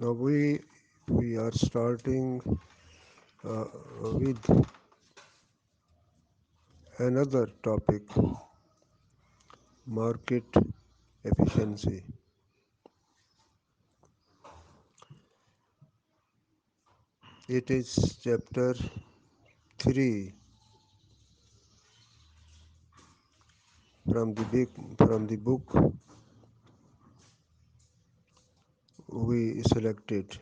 Now we are starting with another topic, market efficiency. It is chapter 3 from the book we selected.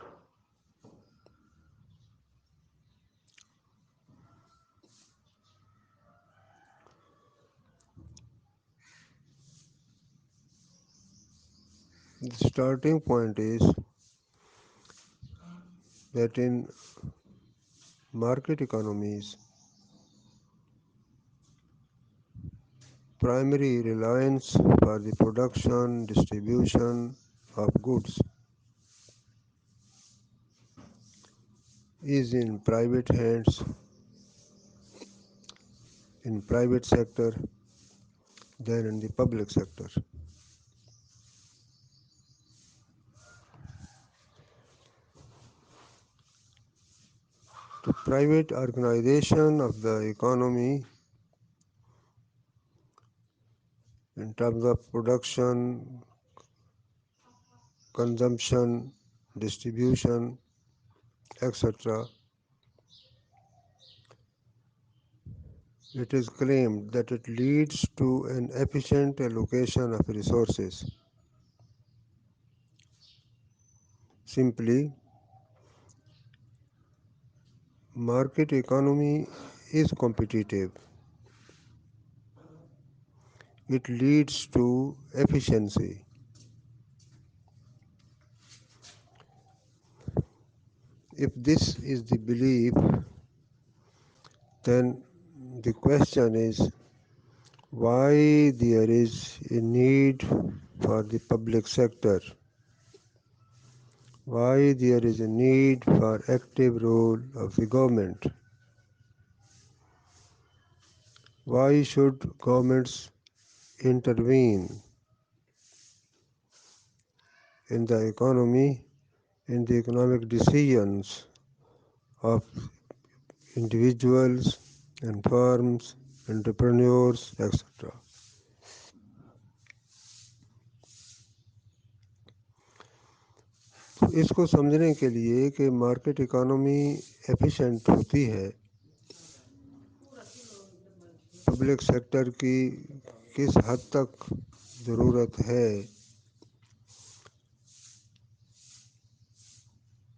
The starting point is that in market economies, primary reliance for the production, distribution of goods is in private hands, in private sector than in the public sector. The private organization of the economy in terms of production, consumption, distribution, etc., it is claimed that it leads to an efficient allocation of resources. Simply, market economy is competitive. It leads to efficiency. If this is the belief, then the question is why there is a need for the public sector, why there is a need for active role of the government, why should governments intervene in the economy, in the economic decisions of individuals and firms, entrepreneurs, etc. تو اس کو سمجھنے کے لیے کہ market economy efficient ہوتی ہے، public sector کی کس حد تک ضرورت ہے،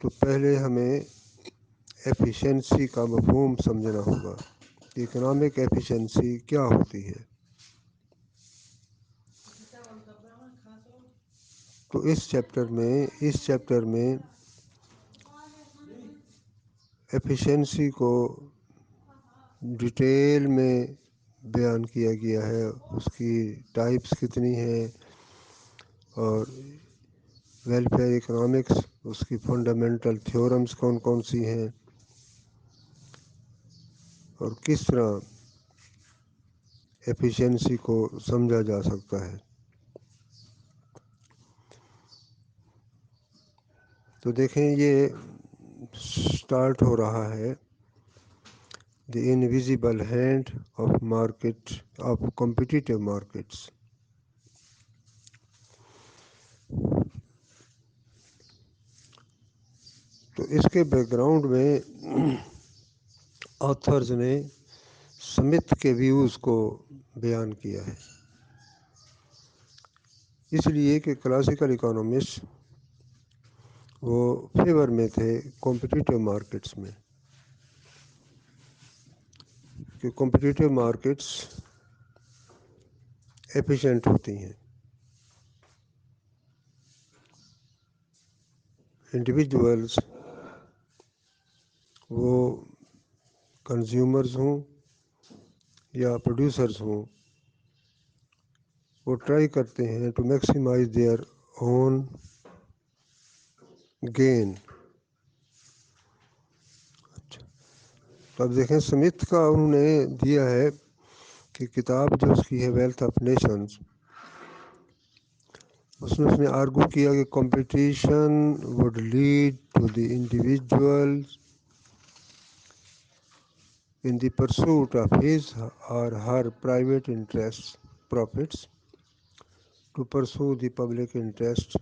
تو پہلے ہمیں ایفیشنسی کا مفہوم سمجھنا ہوگا. اکنامک ایفیشنسی کیا ہوتی ہے؟ تو اس چیپٹر میں ایفیشنسی کو ڈیٹیل میں بیان کیا گیا ہے، اس کی ٹائپس کتنی ہیں اور ویلفیئر اکنامکس اس کی فنڈامنٹل تھیورمز کون کون سی ہیں اور کس طرح ایفیشنسی کو سمجھا جا سکتا ہے. تو دیکھیں یہ سٹارٹ ہو رہا ہے the invisible hand of competitive markets. تو اس کے بیک گراؤنڈ میں آتھرز نے سمتھ کے ویوز کو بیان کیا ہے، اس لیے کہ کلاسیکل اکانومسٹ وہ فیور میں تھے کمپٹیٹیو مارکیٹس میں، کہ کمپٹیٹیو مارکیٹس ایفیشینٹ ہوتی ہیں. انڈیویجولز وہ کنزیومرز ہوں یا پروڈیوسرز ہوں، وہ ٹرائی کرتے ہیں to maximise their own gain. تو اب دیکھیں سمتھ کا انہوں نے دیا ہے کہ کتاب جو اس کی ہے ویلتھ آف نیشنز، اس نے آرگو کیا کہ competition would lead to the individual in the pursuit of his or her private interests, profits, to pursue the public interest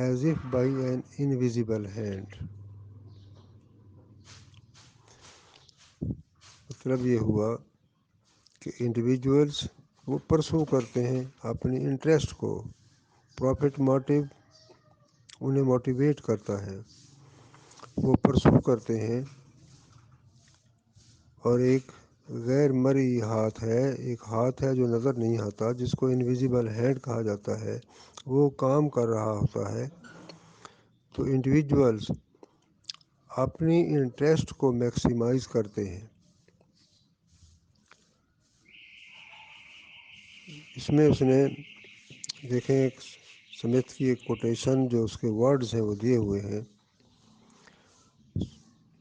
as if by an invisible hand. مطلب یہ ہوا کہ individuals وہ پرسو کرتے ہیں اپنی انٹرسٹ کو، پروفٹ موٹیو انہیں موٹیویٹ کرتا ہے، وہ پرسو کرتے ہیں، اور ایک غیر مرئی ہاتھ ہے، ایک ہاتھ ہے جو نظر نہیں آتا جس کو انویزیبل ہینڈ کہا جاتا ہے، وہ کام کر رہا ہوتا ہے. تو انڈیویجولس اپنی انٹرسٹ کو میکسیمائز کرتے ہیں. اس میں اس نے دیکھیں ایک سمتھ کی ایک کوٹیشن جو اس کے ورڈز ہیں وہ دیے ہوئے ہیں.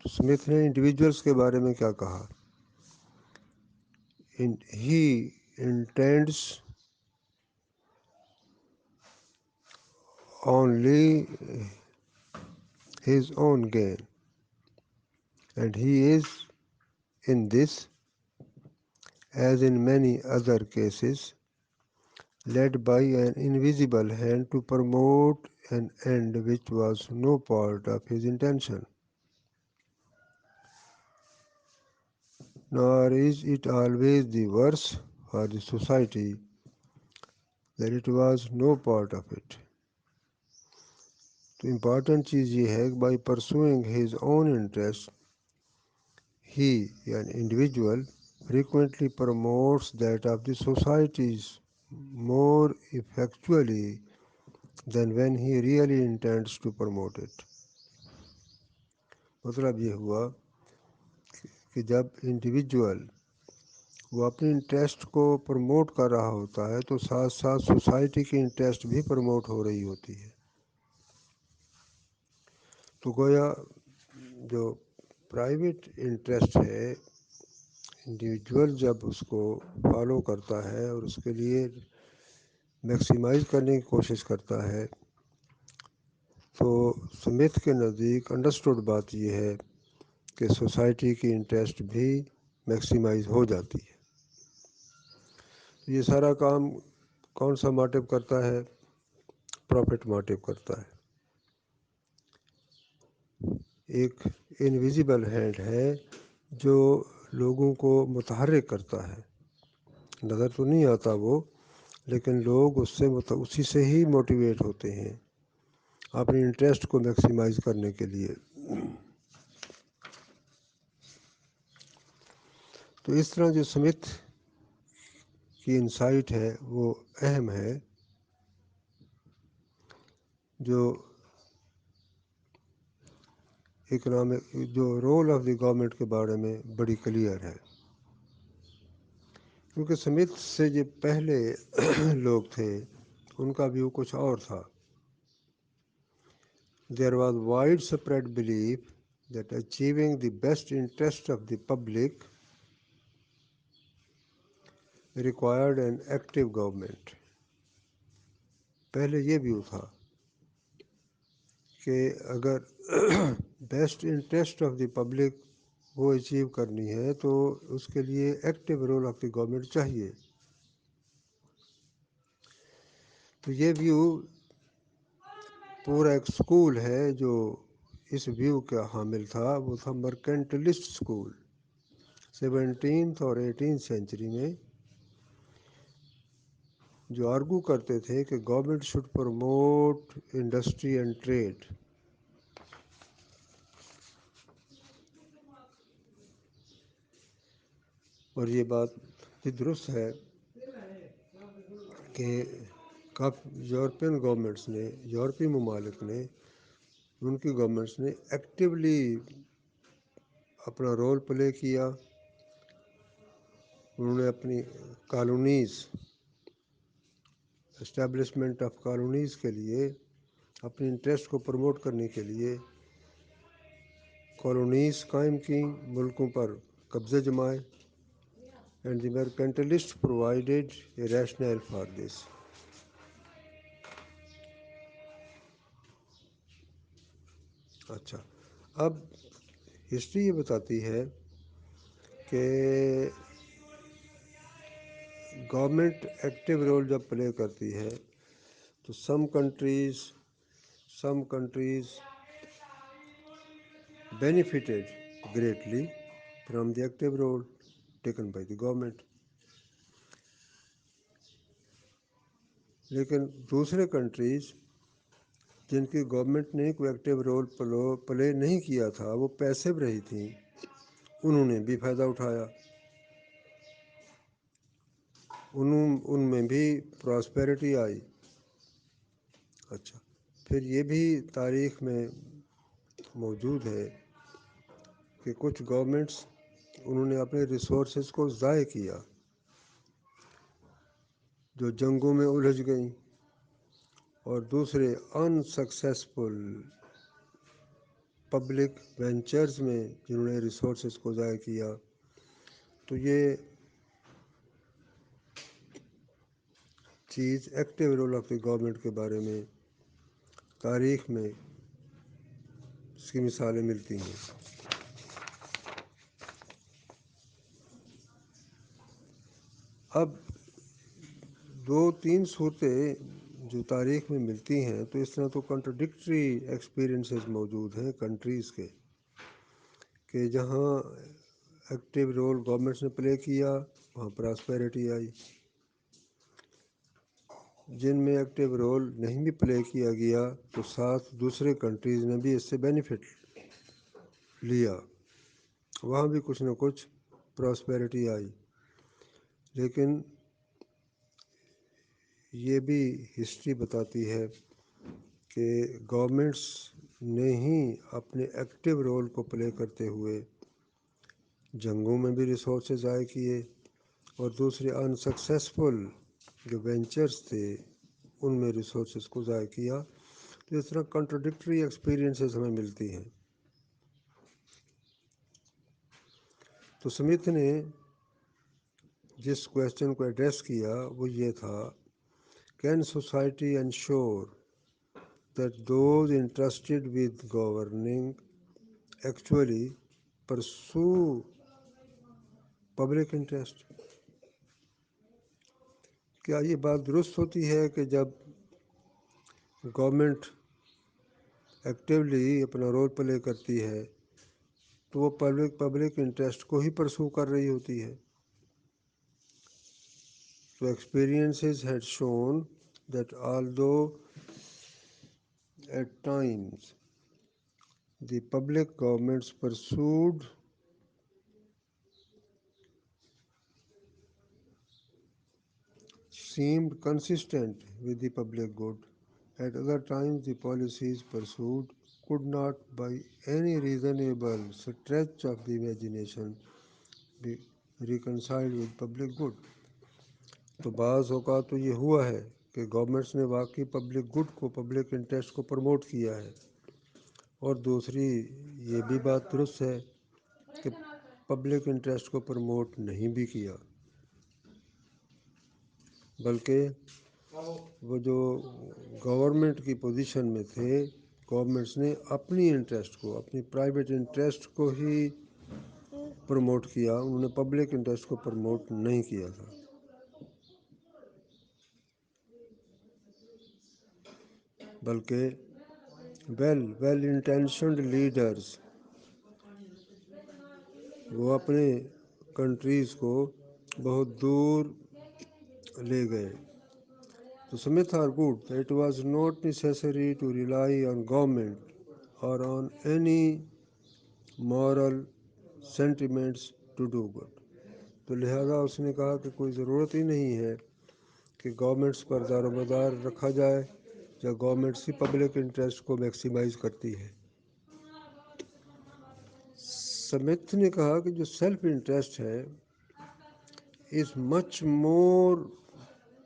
سمتھ نے انڈیویجولس کے بارے میں کیا کہا؟ He intends only his own gain, and he is in this, as in many other cases, led by an invisible hand to promote an end which was no part of his intention. Nor is it always the worse for the society that it was no part of it. تو important چیز یہ ہے کہ by pursuing his own interest ہی یعنی individual frequently promotes that of the societies more effectually than when he really intends to promote it. مطلب یہ ہوا کہ جب انڈیویجول وہ اپنی انٹرسٹ کو پروموٹ کر رہا ہوتا ہے تو ساتھ ساتھ سوسائٹی کی انٹرسٹ بھی پروموٹ ہو رہی ہوتی ہے. تو گویا جو پرائیویٹ انٹرسٹ ہے انڈیویجول جب اس کو فالو کرتا ہے اور اس کے لیے میکسیمائز کرنے کی کوشش کرتا ہے تو سمتھ کے نزدیک انڈرسٹوڈ بات یہ ہے کہ سوسائٹی کی انٹرسٹ بھی میکسیمائز ہو جاتی ہے. یہ سارا کام کون سا موٹیو کرتا ہے؟ پروفٹ موٹیو کرتا ہے. ایک انویزیبل ہینڈ ہے جو لوگوں کو متحرک کرتا ہے، نظر تو نہیں آتا وہ، لیکن لوگ اسی سے ہی موٹیویٹ ہوتے ہیں اپنی انٹرسٹ کو میکسیمائز کرنے کے لیے. تو اس طرح جو سمتھ کی انسائٹ ہے وہ اہم ہے، جو اکنامک جو رول آف دی گورنمنٹ کے بارے میں بڑی کلیئر ہے. کیونکہ سمتھ سے جو پہلے لوگ تھے ان کا ویو کچھ اور تھا. There was widespread belief that achieving the best interest of the public required an active government. پہلے یہ ویو تھا کہ اگر best interest of the public وہ اچیو کرنی ہے تو اس کے لیے active role of the government چاہیے. تو یہ ویو پورا ایک اسکول ہے جو اس ویو کا حامل تھا، وہ تھا مرکنٹلسٹ اسکول. 17th اور 18th سینچری میں جو آرگو کرتے تھے کہ government should promote industry and trade. اور یہ بات بھی درست ہے کہ یورپین گورنمنٹس نے، یورپی ممالک نے، ان کی گورنمنٹس نے ایکٹیولی اپنا رول پلے کیا. انہوں نے اپنی کالونیز، اسٹیبلشمنٹ آف کالونیز کے لیے، اپنی انٹرسٹ کو پروموٹ کرنے کے لیے کالونیز قائم کیں، ملکوں پر قبضے جمائے. And the mercantilist provided a rationale for this. اچھا، اب ہسٹری یہ بتاتی ہے کہ گورنمنٹ ایکٹیو رول جب پلے کرتی ہے تو some countries benefited greatly from the active role taken by the government. لیکن دوسرے کنٹریز جن کی گورنمنٹ نے کوئی ایکٹیو رول پلے نہیں کیا تھا، وہ پیسو رہی تھیں، انہوں نے بھی فائدہ اٹھایا، ان میں بھی پراسپیرٹی آئی۔ اچھا، پھر یہ بھی تاریخ میں موجود ہے کہ کچھ گورنمنٹس انہوں نے اپنے ریسورسز کو ضائع کیا، جو جنگوں میں الجھ گئیں، اور دوسرے انسکسیسفل پبلک وینچرز میں جنہوں نے ریسورسز کو ضائع کیا۔ تو یہ چیز active role of the government کے بارے میں تاریخ میں اس کی مثالیں ملتی ہیں۔ اب دو تین صورتیں جو تاریخ میں ملتی ہیں، تو اس طرح تو کنٹرڈکٹری ایکسپیرئنسز موجود ہیں کنٹریز کے، کہ جہاں ایکٹیو رول گورنمنٹس نے پلے کیا وہاں پراسپیرٹی آئی، جن میں ایکٹیو رول نہیں بھی پلے کیا گیا تو ساتھ دوسرے کنٹریز نے بھی اس سے بینیفٹ لیا، وہاں بھی کچھ نہ کچھ پراسپیرٹی آئی۔ لیکن یہ بھی ہسٹری بتاتی ہے کہ گورنمنٹس نے ہی اپنے ایکٹیو رول کو پلے کرتے ہوئے جنگوں میں بھی ریسورسز ضائع کیے، اور دوسرے انسکسیسفل جو وینچرز تھے ان میں ریسورسز کو ضائع کیا۔ تو اس طرح کنٹرڈکٹری ایکسپیرئنسز ہمیں ملتی ہیں۔ تو سمتھ نے جس کویشچن کو ایڈریس کیا وہ یہ تھا، can society ensure that those entrusted with governing actually pursue public interest؟ کیا یہ بات درست ہوتی ہے کہ جب گورنمنٹ ایکٹیولی اپنا رول پلے کرتی ہے تو وہ پبلک انٹرسٹ کو ہی پرسو کر رہی ہوتی ہے؟ So experiences had shown that although at times the public governments pursued seemed consistent with the public good, at other times the policies pursued could not by any reasonable stretch of the imagination be reconciled with public good۔ تو بعض اوقات تو یہ ہوا ہے کہ governments نے واقعی پبلک گڈ کو، پبلک انٹرسٹ کو پروموٹ کیا ہے، اور دوسری یہ بھی بات درست ہے کہ پبلک انٹرسٹ کو پروموٹ نہیں بھی کیا، بلکہ وہ جو گورنمنٹ کی پوزیشن میں تھے، گورنمنٹس نے اپنی انٹرسٹ کو، اپنی پرائیویٹ انٹرسٹ کو ہی پروموٹ کیا، انہوں نے پبلک انٹرسٹ کو پروموٹ نہیں کیا تھا۔ بلکہ ویل انٹینشنڈ لیڈرز وہ اپنے کنٹریز کو بہت دور لے گئے۔ تو Smith argued that it was not necessary to rely on government or on any moral sentiments to do good۔ تو لہذا اس نے کہا کہ کوئی ضرورت ہی نہیں ہے کہ گورنمنٹس پر دار و مدار رکھا جائے، یا گورنمنٹس کی پبلک انٹرسٹ کو میکسیمائز کرتی ہے۔ سمتھ نے کہا کہ جو سیلف انٹرسٹ ہے از مچ مور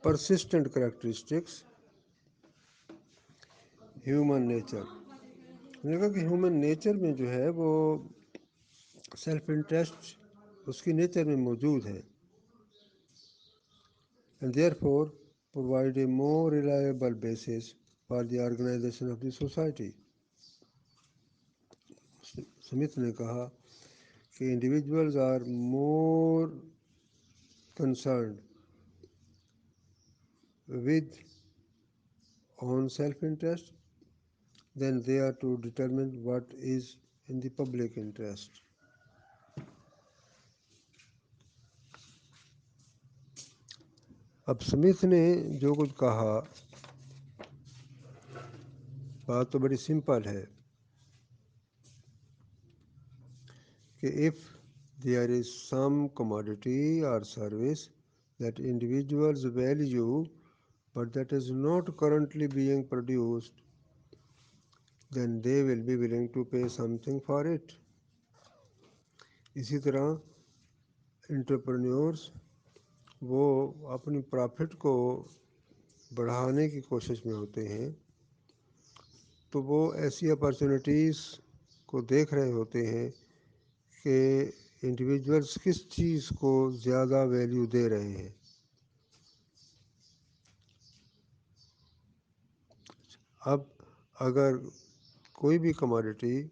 پرسسٹنٹ کریکٹرسٹکس ہیومن نیچر۔ میں نے کہا کہ ہیومن نیچر میں جو ہے وہ سیلف انٹرسٹ اس کی نیچر میں موجود ہے، and therefore provide a more reliable basis for the organization of the society۔ Smith نے کہا کہ individuals are more concerned with own self-interest then they are to determine what is in the public interest. اب Smith نے جو کچھ کہا بات تو بڑی سمپل ہے کہ if there is some commodity or service that individuals value but that is not currently being produced, then they will be willing to pay something for it. اسی طرح انٹرپرینیورس وہ اپنی پرافٹ کو بڑھانے کی کوشش میں ہوتے ہیں تو وہ ایسی اپارچونیٹیز کو دیکھ رہے ہوتے ہیں کہ انڈیویجولس کس چیز کو زیادہ ویلیو دے رہے ہیں. اب اگر کوئی بھی کموڈٹی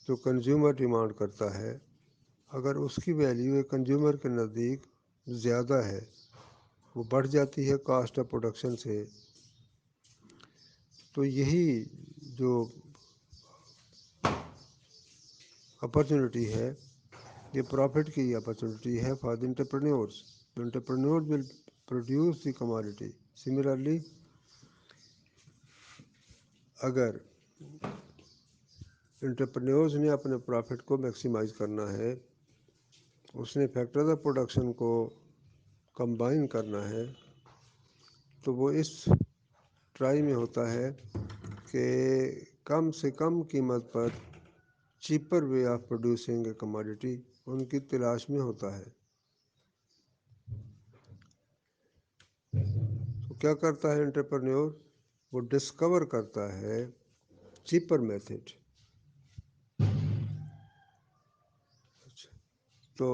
جو کنزیومر ڈیمانڈ کرتا ہے اگر اس کی ویلیو ایک کنزیومر کے نزدیک زیادہ ہے وہ بڑھ جاتی ہے کاسٹ آف پروڈکشن سے تو یہی جو اپرچونیٹی ہے یہ پروفٹ کی اپرچونیٹی ہے for the entrepreneurs. Entrepreneur will produce the commodity. Similarly اگر انٹرپرینورز نے اپنے پروفٹ کو میکسیمائز کرنا ہے اس نے فیکٹرز آف پروڈکشن کو کمبائن کرنا ہے تو وہ اس ٹرائی میں ہوتا ہے کہ کم سے کم قیمت پر cheaper way of producing a commodity ان کی تلاش میں ہوتا ہے. تو کیا کرتا ہے انٹرپرینور وہ ڈسکور کرتا ہے چیپر میتھڈ. تو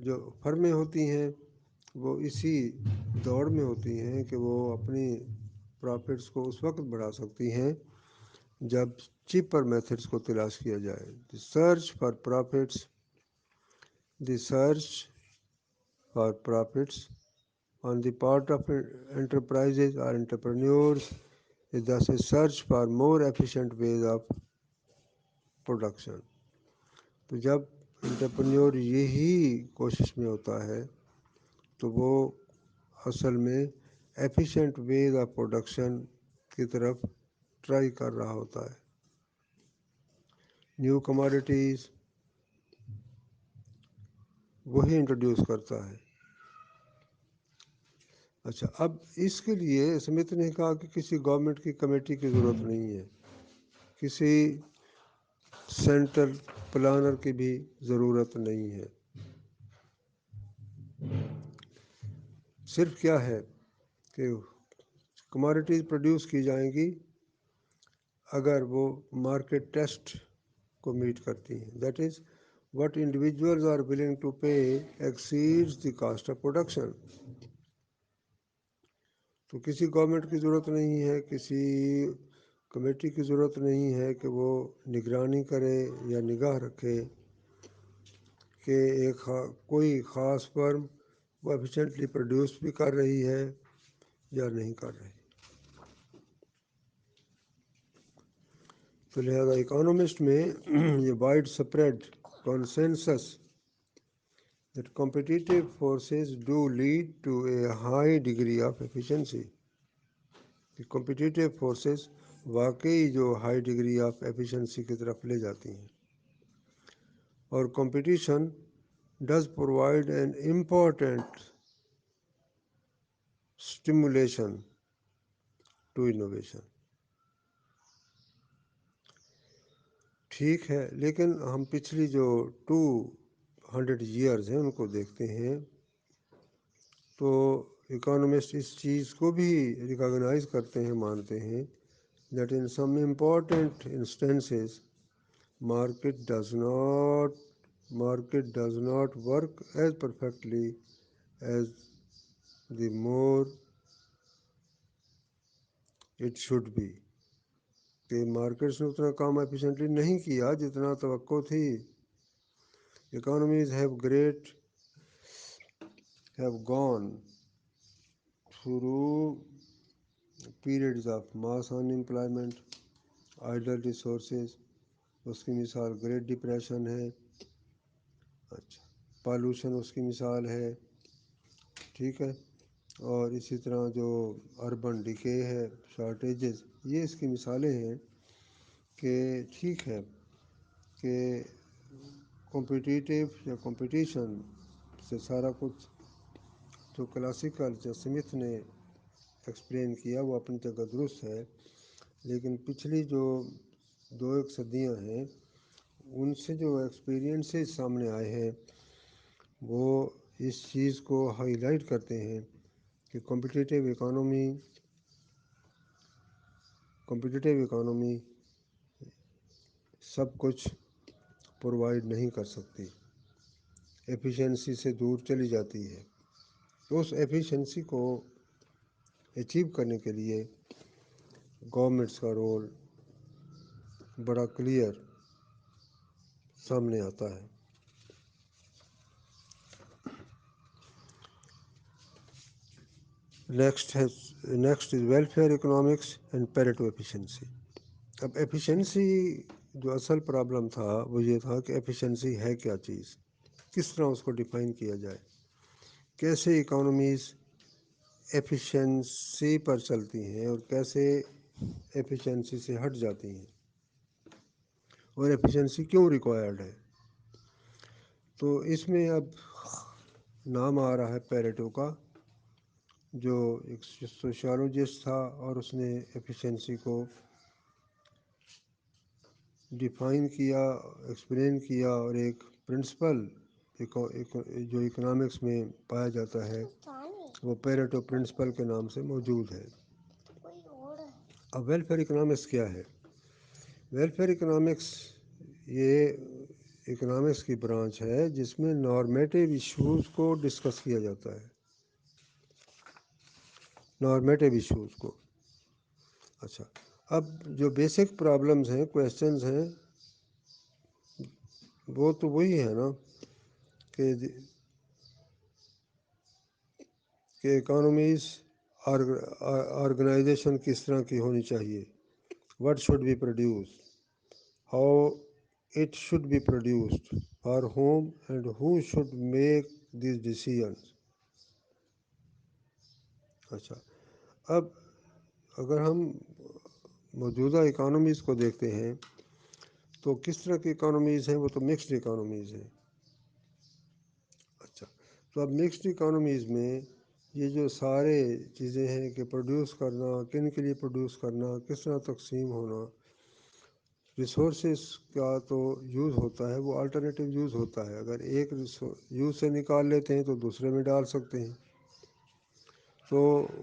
جو فرمیں ہوتی ہیں وہ اسی دوڑ میں ہوتی ہیں کہ وہ اپنی پرافٹس کو اس وقت بڑھا سکتی ہیں جب چیپر میتھڈس کو تلاش کیا جائے. The search for prophets the search for prophets on the part of enterprises or entrepreneurs is thus a search for more efficient ways of production. تو جب انٹرپرینور یہی کوشش میں ہوتا ہے تو وہ اصل میں ایفیشینٹ ویز آف پروڈکشن کی طرف ٹرائی کر رہا ہوتا ہے. نیو کموڈٹیز وہی انٹروڈیوس کرتا ہے. اچھا اب اس کے لیے سمتھ نے کہا کہ کسی گورنمنٹ کی کمیٹی کی ضرورت نہیں ہے کسی سینٹرل پلانر کی بھی ضرورت نہیں ہے. صرف کیا ہے کہ کموڈٹیز پروڈیوس کی جائیں گی اگر وہ مارکیٹ ٹیسٹ کو میٹ کرتی ہیں. That is what individuals are willing to pay exceeds the cost of production. تو کسی گورنمنٹ کی ضرورت نہیں ہے کسی کمیٹی کی ضرورت نہیں ہے کہ وہ نگرانی کرے یا نگاہ رکھے کہ کوئی خاص فرم وہ ایفیشینٹلی پروڈیوس بھی کر رہی ہے یا نہیں کر رہی. تو لہذا اکانومسٹ میں یہ widespread consensus that competitive forces do lead to a high degree of efficiency. کہ competitive forces واقعی جو ہائی ڈگری آف ایفیشنسی کی طرف لے جاتی ہیں اور competition does provide an important stimulation to innovation. ٹھیک ہے لیکن ہم پچھلی جو 200 years ہیں ان کو دیکھتے ہیں تو اکانومسٹ اس چیز کو بھی ریکاگنائز کرتے ہیں مانتے ہیں that in some important instances market does not work as perfectly as the more it should be. کہ مارکیٹس نے اتنا کام ایفیشینٹلی نہیں کیا جتنا توقع تھی. Economies have gone through periods of mass unemployment, idle resources. اس کی مثال گریٹ ڈپریشن ہے. اچھا، پالوشن اس کی مثال ہے. ٹھیک ہے. اور اسی طرح جو اربن ڈکے ہے، شارٹیجز، یہ اس کی مثالیں ہیں کہ ٹھیک ہے کہ کمپٹیٹیو یا کمپٹیشن سے سارا کچھ جو کلاسیکل جو سمتھ نے ایکسپلین کیا وہ اپنی جگہ درست ہے، لیکن پچھلی جو 2 صدیاں ہیں ان سے جو ایکسپیرینسز سامنے آئے ہیں وہ اس چیز کو ہائی لائٹ کرتے ہیں کہ کمپٹیٹیو اکانومی سب کچھ پرووائڈ نہیں کر سکتی، ایفیشنسی سے دور چلی جاتی ہے. تو اس ایفیشنسی کو اچیو کرنے کے لیے گورنمنٹس کا رول بڑا کلیئر سامنے آتا ہے. Next is welfare economics and Pareto efficiency. اب ایفیشنسی جو اصل پرابلم تھا وہ یہ تھا کہ ایفیشنسی ہے کیا چیز، کس طرح اس کو ڈیفائن کیا جائے، کیسے اکانومیز ایفیشنسی پر چلتی ہیں اور کیسے ایفیشنسی سے ہٹ جاتی ہیں، اور ایفیشنسی کیوں ریکوائرڈ ہے. تو اس میں اب نام آ رہا ہے پیریٹو کا، جو ایک سوشیالوجسٹ تھا اور اس نے ایفیشنسی کو ڈیفائن کیا، ایکسپلین کیا، اور ایک پرنسپل جو اکنامکس میں پایا جاتا ہے وہ پیریٹو پرنسپل کے نام سے موجود ہے. اب ویلفیئر اکنامکس کیا ہے؟ ویلفیئر اکنامکس یہ اکنامکس کی برانچ ہے جس میں نارمیٹیو ایشوز کو ڈسکس کیا جاتا ہے. نارمیٹیو ایشوز کو. اچھا، اب جو بیسک پرابلمز ہیں، کویشچنز ہیں، وہ تو وہی ہے نا کہ اکانومیز آرگنائزیشن کس طرح کی ہونی چاہیے، what should be produced, how it should be produced, for whom and who should make these decisions. اچھا، اب اگر ہم موجودہ اکانومیز کو دیکھتے ہیں تو کس طرح کی اکانومیز ہیں؟ وہ تو مکسڈ اکانومیز ہیں. اچھا، تو اب مکسڈ اکانومیز میں یہ جو سارے چیزیں ہیں کہ پروڈیوس کرنا، کن کے لیے پروڈیوس کرنا، کس طرح تقسیم ہونا، ریسورسز کا تو یوز ہوتا ہے، وہ الٹرنیٹیو یوز ہوتا ہے. اگر ایک یوز سے نکال لیتے ہیں تو دوسرے میں ڈال سکتے ہیں. تو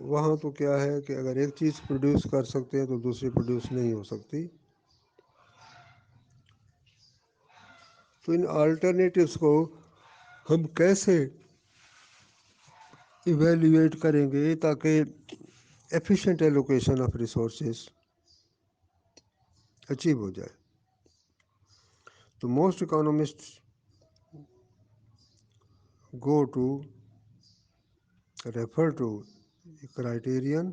وہاں تو کیا ہے کہ اگر ایک چیز پروڈیوس کر سکتے ہیں تو دوسری پروڈیوس نہیں ہو سکتی. تو ان آلٹرنیٹیوز کو ہم کیسے ایویلیویٹ کریں گے تاکہ efficient allocation of resources achieve ہو جائے. تو most economist refer to criterion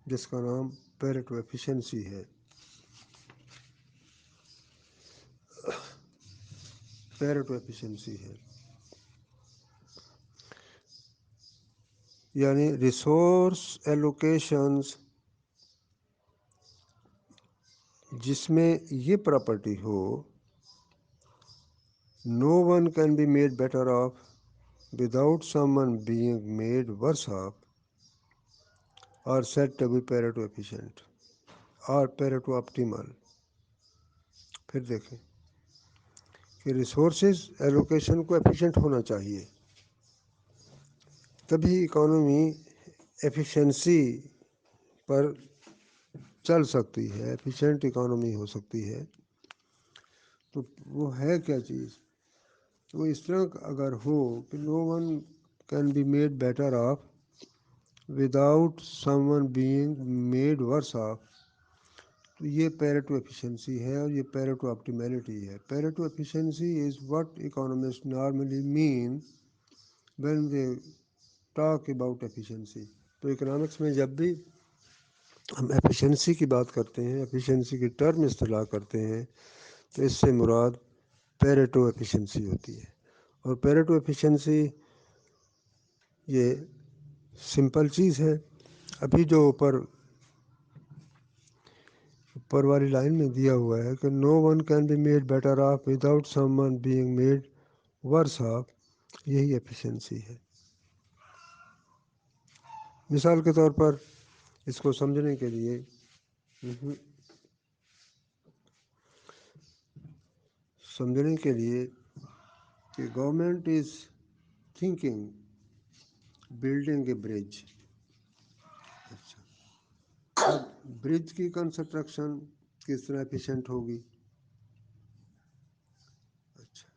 جس کا نام پیریٹو ایفیشنسی ہے. پیریٹو ایفیشنسی ہے یعنی ریسورس ایلوکیشنز جس میں یہ property who, no one can be made better off without someone being made worse off, or said to be Pareto efficient or Pareto optimal. پھر دیکھیں کہ ریسورسز ایلوکیشن کو ایفیشینٹ ہونا چاہیے، تبھی اکانومی ایفیشنسی پر چل سکتی ہے، ایفیشینٹ اکانومی ہو سکتی ہے. تو وہ ہے کیا چیز؟ وہ اس طرح اگر ہو کہ no one can be made better off without someone being made worse off، تو یہ پیریٹو ایفیشنسی ہے اور یہ پیریٹو آپٹیمیلٹی ہے. Pareto efficiency is what economist normally mean when they talk about efficiency. تو اکنامکس میں جب بھی ہم ایفیشنسی کی بات کرتے ہیں، ایفیشنسی کی ٹرم استعمال کرتے ہیں، تو اس سے مراد پیریٹو ایفیشنسی ہوتی ہے. اور پیریٹو ایفیشنسی یہ سمپل چیز ہے. ابھی جو اوپر والی لائن میں دیا ہوا ہے کہ no one can be made better off without someone being made worse off, یہی ایفیشنسی ہے. مثال کے طور پر اس کو سمجھنے کے لیے کہ government is thinking building a bridge. اچھا، اب برج کی کنسٹرکشن کس طرح ایفیشینٹ ہوگی؟ اچھا،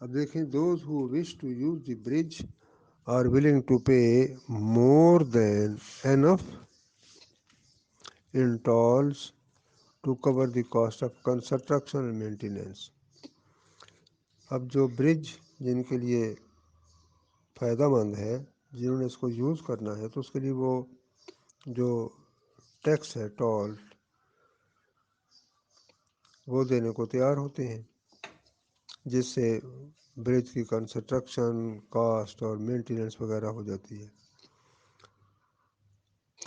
اب دیکھیں those who wish to use the bridge are willing to pay more than enough in tolls to cover the cost of construction and maintenance. اب جو برج جن کے لیے فائدہ مند ہے، جنہوں نے اس کو یوز کرنا ہے، تو اس کے لیے وہ جو ٹیکس ہے، ٹول، وہ دینے کو تیار ہوتے ہیں، جس سے برج کی کنسٹرکشن کاسٹ اور مینٹیننس وغیرہ ہو جاتی ہے.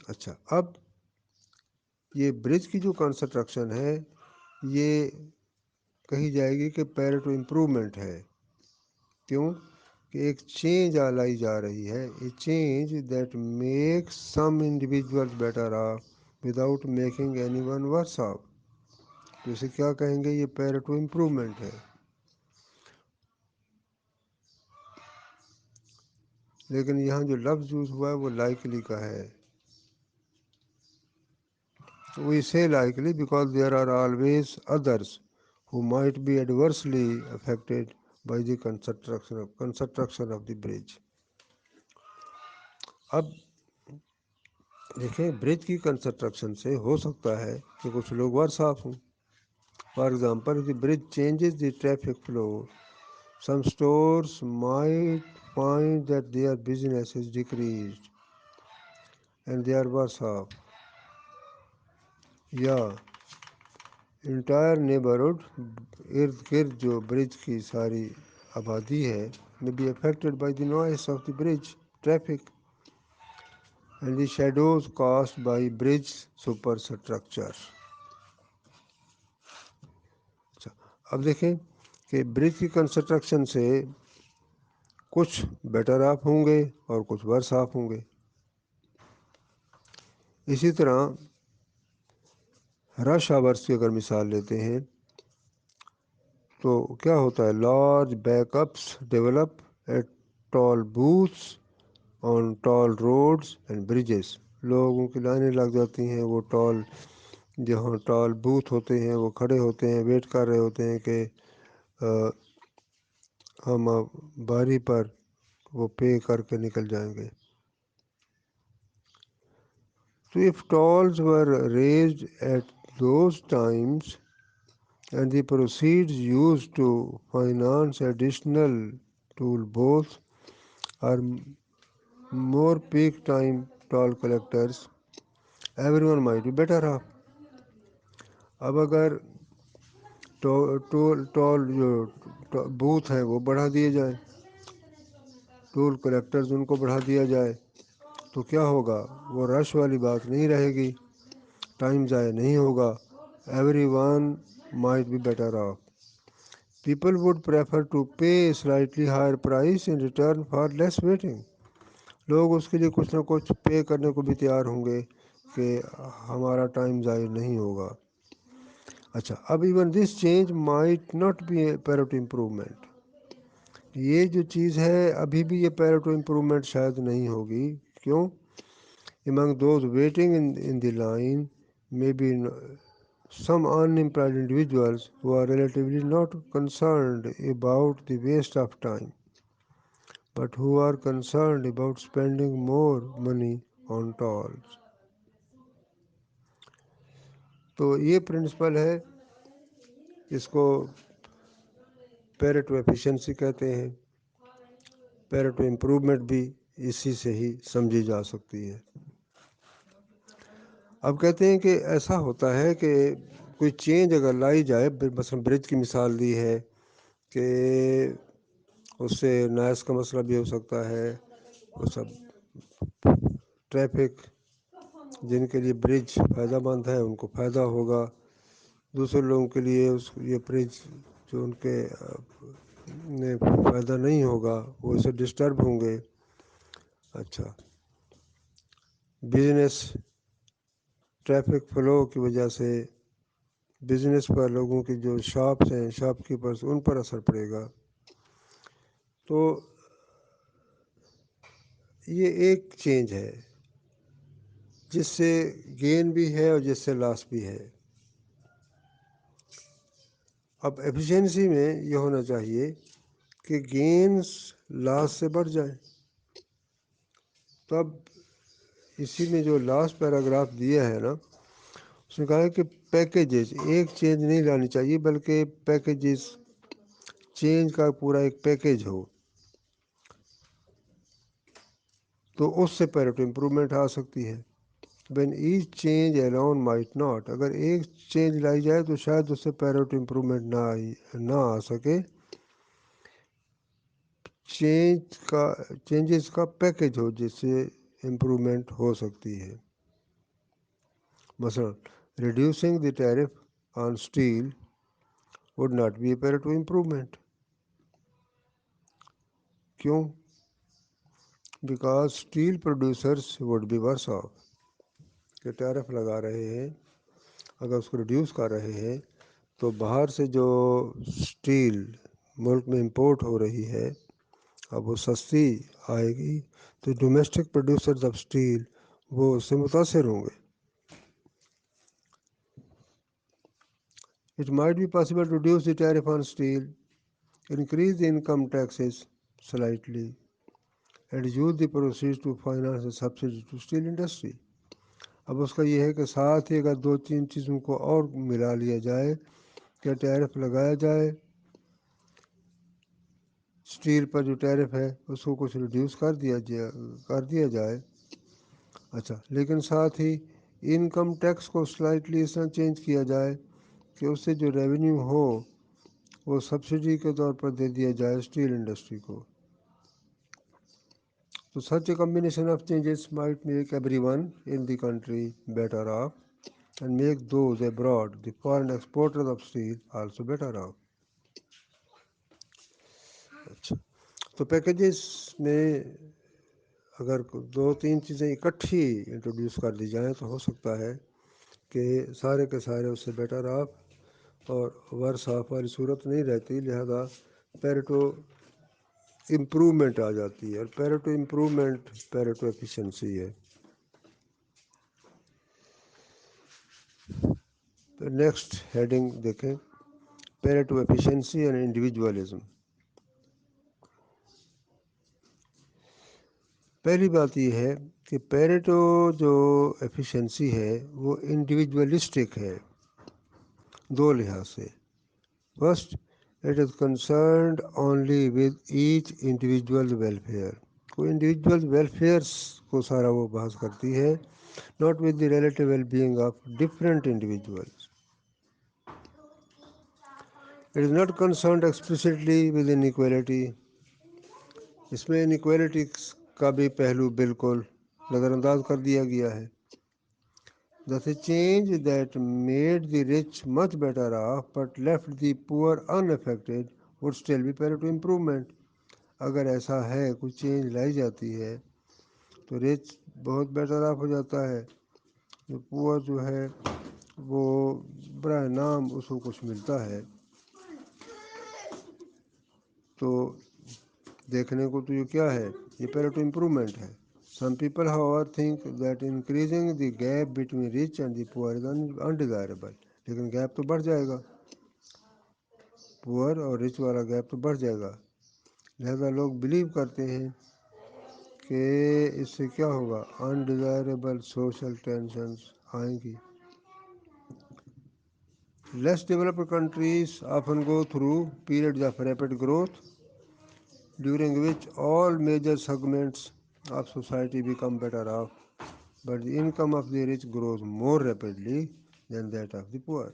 اچھا، اب یہ برج کی جو کنسٹرکشن ہے یہ کہی جائے گی کہ پیریٹو امپرومنٹ ہے. کیوں کہ ایک چینج لائی جا رہی ہے، a change that makes some individuals better off without making anyone worse off. تو اسے کیا کہیں گے؟ یہ پیریٹو امپرومنٹ ہے. لیکن یہاں جو لفظ یوز ہوا ہے وہ لائکلی کا ہے. We say likely because there are always others who might be adversely affected by the construction of the bridge. اب دیکھیں، برج کی کنسٹرکشن سے ہو سکتا ہے کہ کچھ لوگ ورس آف ہوں. For example the bridge changes the traffic flow. Some stores might find that their business is decreased and they are worse off. یا انٹائر نیبرہڈ، ارد گرد جو برج کی ساری آبادی ہے، may be affected by the noise of the bridge traffic and the shadows caused by bridge superstructure. اچھا، اب دیکھیں کہ برج کی کنسٹرکشن سے کچھ بیٹر آف ہوں گے اور کچھ ورس آف ہوں گے. اسی طرح رش آورس کی اگر مثال لیتے ہیں تو کیا ہوتا ہے؟ Large backups develop at toll booths on toll roads and bridges. لوگوں کی لائنیں لگ جاتی ہیں، وہ جہاں ٹال بوتھ ہوتے ہیں وہ کھڑے ہوتے ہیں، ویٹ کر رہے ہوتے ہیں کہ ہم باری پر وہ پے کر کے نکل جائیں گے. So if tolls were raised at those times and the proceeds used to finance additional toll booths or more peak time toll collectors, everyone might be better off. اب اگر ٹول جو بوتھ ہیں وہ بڑھا دیے جائیں، ٹول کلیکٹرز ان کو بڑھا دیا جائے، تو کیا ہوگا؟ وہ رش والی بات نہیں رہے گی، ٹائم ضائع نہیں ہوگا. Everyone might be better off. People would prefer to pay slightly higher price in return for less waiting. لوگ اس کے لیے کچھ نہ کچھ پے کرنے کو بھی تیار ہوں گے کہ ہمارا ٹائم ضائع نہیں ہوگا. اچھا، اب even this change might not be a Pareto improvement. یہ جو چیز ہے ابھی بھی یہ پیریٹو امپرومنٹ شاید نہیں ہوگی. کیوں؟ among those waiting in the line may be some unemployed individuals who are relatively not concerned about the waste of time but who are concerned about spending more money on tolls. تو یہ principal ہے، اس کو Pareto efficiency کہتے ہیں. Pareto improvement بھی اسی سے ہی سمجھی جا سکتی ہے. اب کہتے ہیں کہ ایسا ہوتا ہے کہ کوئی چینج اگر لائی جائے، مثلا برج کی مثال دی ہے کہ اس سے نائس کا مسئلہ بھی ہو سکتا ہے، وہ سب ٹریفک جن کے لیے برج فائدہ مند ہے ان کو فائدہ ہوگا، دوسرے لوگوں کے لیے یہ برج جو ان کے فائدہ نہیں ہوگا وہ اسے ڈسٹرب ہوں گے. اچھا، بزنس ٹریفک فلو کی وجہ سے بزنس پر لوگوں کی جو شاپس ہیں، شاپ کیپرس، ان پر اثر پڑے گا. تو یہ ایک چینج ہے جس سے گین بھی ہے اور جس سے لاس بھی ہے. اب ایفیشنسی میں یہ ہونا چاہیے کہ گینز لاس سے بڑھ جائیں. تب اسی میں جو لاسٹ پیراگراف دیا ہے نا، اس نے کہا ہے کہ پیکیجز ایک چینج نہیں لانی چاہیے بلکہ پیکیجز چینج کا پورا ایک پیکیج ہو، تو اس سے پیریٹو امپرومنٹ آ سکتی ہے. when each change alone might not، اگر ایک چینج لائی جائے تو شاید اس سے پیریٹو امپرومنٹ نہ آ سکے. چینجز کا پیکیج ہو جس سے امپرومنٹ ہو سکتی ہے. مثلا reducing the tariff on steel would not be a Pareto improvement. کیوں؟ Because steel producers would be worse off. کہ ٹیرف لگا رہے ہیں، اگر اس کو ریڈیوس کر رہے ہیں تو باہر سے جو اسٹیل ملک میں امپورٹ ہو رہی ہے اب وہ سستی آئے گی، تو ڈومیسٹک پروڈیوسرز آف اسٹیل وہ اس سے متاثر ہوں گے. It might be possible to reduce the tariff on steel, increase the income taxes slightly, and use the proceeds to finance the subsidy to steel industry. اب اس کا یہ ہے کہ ساتھ ہی اگر دو تین چیزوں کو اور ملا لیا جائے کہ ٹیرف لگایا جائے، اسٹیل پر جو ٹیرف ہے اس کو کچھ ریڈیوس کر دیا جائے. اچھا، لیکن ساتھ ہی انکم ٹیکس کو سلائٹلی اس طرح چینج کیا جائے کہ اس سے جو ریونیو ہو وہ سبسڈی کے طور پر دے دیا جائے اسٹیل انڈسٹری کو. تو such a combination of changes might make everyone in the country better off and make those abroad, the foreign exporters of steel, also better off. اچھا، تو پیکیجز میں اگر دو تین چیزیں اکٹھی انٹروڈیوس کر دی جائیں تو ہو سکتا ہے کہ سارے کے سارے اس سے بیٹر آف اور ورس آف والی صورت نہیں رہتی، لہذا پیریٹو امپرومنٹ آ جاتی ہے، اور پیریٹو امپرومنٹ پیریٹو ایفیشنسی ہے. نیکسٹ ہیڈنگ دیکھیں، پیریٹو ایفیشنسی اینڈ انڈیویجولزم. پہلی بات یہ ہے کہ پیریٹو جو ایفیشنسی ہے وہ انڈیویجولسٹک ہے دو لحاظ سے. First, it is concerned only with each individual welfare. کوئی انڈیویجول ویلفیئرس کو سارا وہ بحث کرتی ہے، not with the relative well being of different individuals. It is not concerned explicitly with inequality. اس میں انیکویلٹی کا بھی پہلو بالکل نظر انداز کر دیا گیا ہے. Thus a change that made the rich much better off but left the poor unaffected would still be pareto improvement. اگر ایسا ہے کچھ چینج لائی جاتی ہے تو رچ بہت بیٹر آف ہو جاتا ہے، جو پور جو ہے وہ برائے نام اس کو کچھ ملتا ہے. تو دیکھنے کو تو یہ کیا ہے، یہ پیریٹو امپرومنٹ ہے. Some people however think that increasing the gap between rich and the poor is undesirable. لیکن گیپ تو بڑھ جائے گا، پور اور رچ والا گیپ تو بڑھ جائے گا، لہذا لوگ بلیو کرتے ہیں کہ اس سے کیا ہوگا، انڈیزائربل سوشل ٹینشنز آئیں گی. Less developed countries often go through periods of rapid growth during which all major segments of society become better off, but the income of the rich grows more rapidly than that of the poor.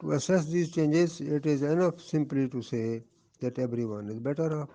To assess these changes, it is enough simply to say that everyone is better off.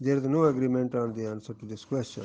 There is no agreement on the answer to this question.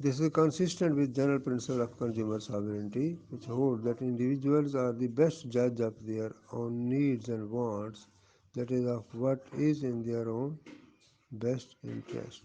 This is consistent with general principle of consumer sovereignty, which holds that individuals are the best judge of their own needs and wants, that is, of what is in their own best interest.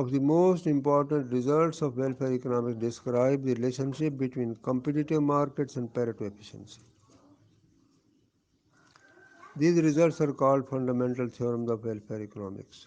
of the most important results of welfare economics describe the relationship between competitive markets and Pareto efficiency. These results are called fundamental theorems of welfare economics.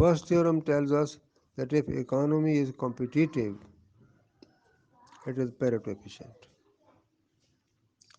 First theorem tells us that if economy is competitive, it is Pareto efficient.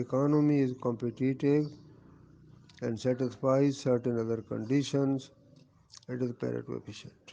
economy is competitive and satisfies certain other conditions, it is Pareto efficient.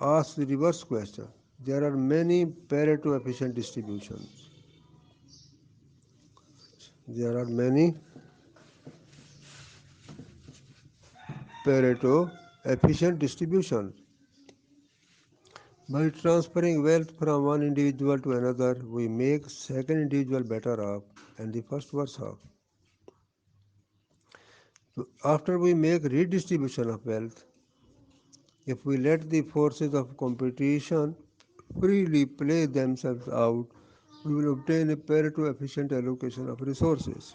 Ask the reverse question. There are many Pareto efficient distributions. There are many Pareto efficient distributions. By transferring wealth from one individual to another, we make second individual better off and the first worse off. So after we make redistribution of wealth, if we let the forces of competition freely play themselves out, we will obtain a Pareto efficient allocation of resources.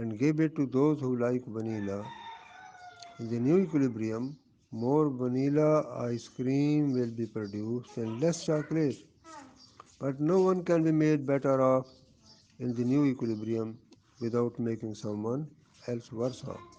and give it to those who like vanilla. In the new equilibrium, more vanilla ice cream will be produced and less chocolate. But no one can be made better off in the new equilibrium without making someone else worse off.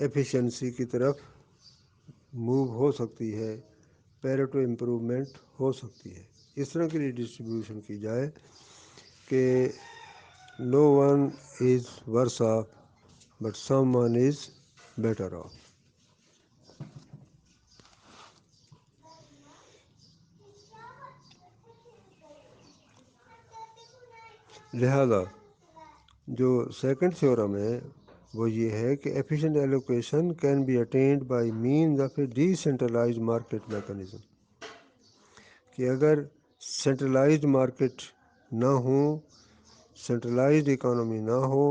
Efficiency کی طرف move ہو سکتی ہے، Pareto improvement ہو سکتی ہے۔ اس طرح کی distribution کی جائے کہ no one is worse off but someone is better off. لہذا جو سیکنڈ تھیورم ہے وہ یہ ہے کہ efficient allocation can be attained by means of a decentralised market mechanism, کہ اگر سینٹرلائزڈ مارکیٹ نہ ہوں، سینٹرلائزڈ اکانومی نہ ہو،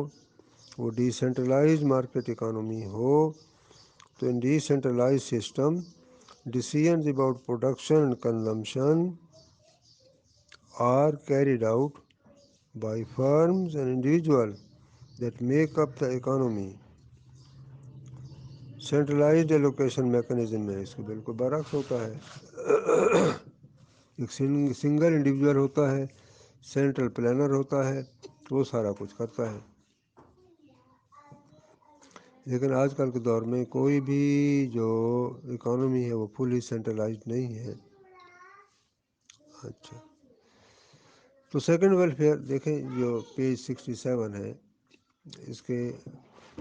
وہ ڈی سینٹرلائزڈ مارکیٹ اکانومی ہو، تو ان decentralised system decisions about production and consumption are carried out by firms and individuals that make up the economy۔ Centralised allocation mechanism میں اس کے بالکل برعکس ہوتا ہے۔ ایک سنگل انڈیویجول ہوتا ہے، سینٹرل پلانر ہوتا ہے، وہ سارا کچھ کرتا ہے۔ لیکن آج کل کے دور میں کوئی بھی جو اکانومی ہے وہ فلی سینٹرلائزڈ نہیں ہے۔ اچھا، تو سیکنڈ ویلفیئر دیکھیں جو پیج 67 ہے، اس کے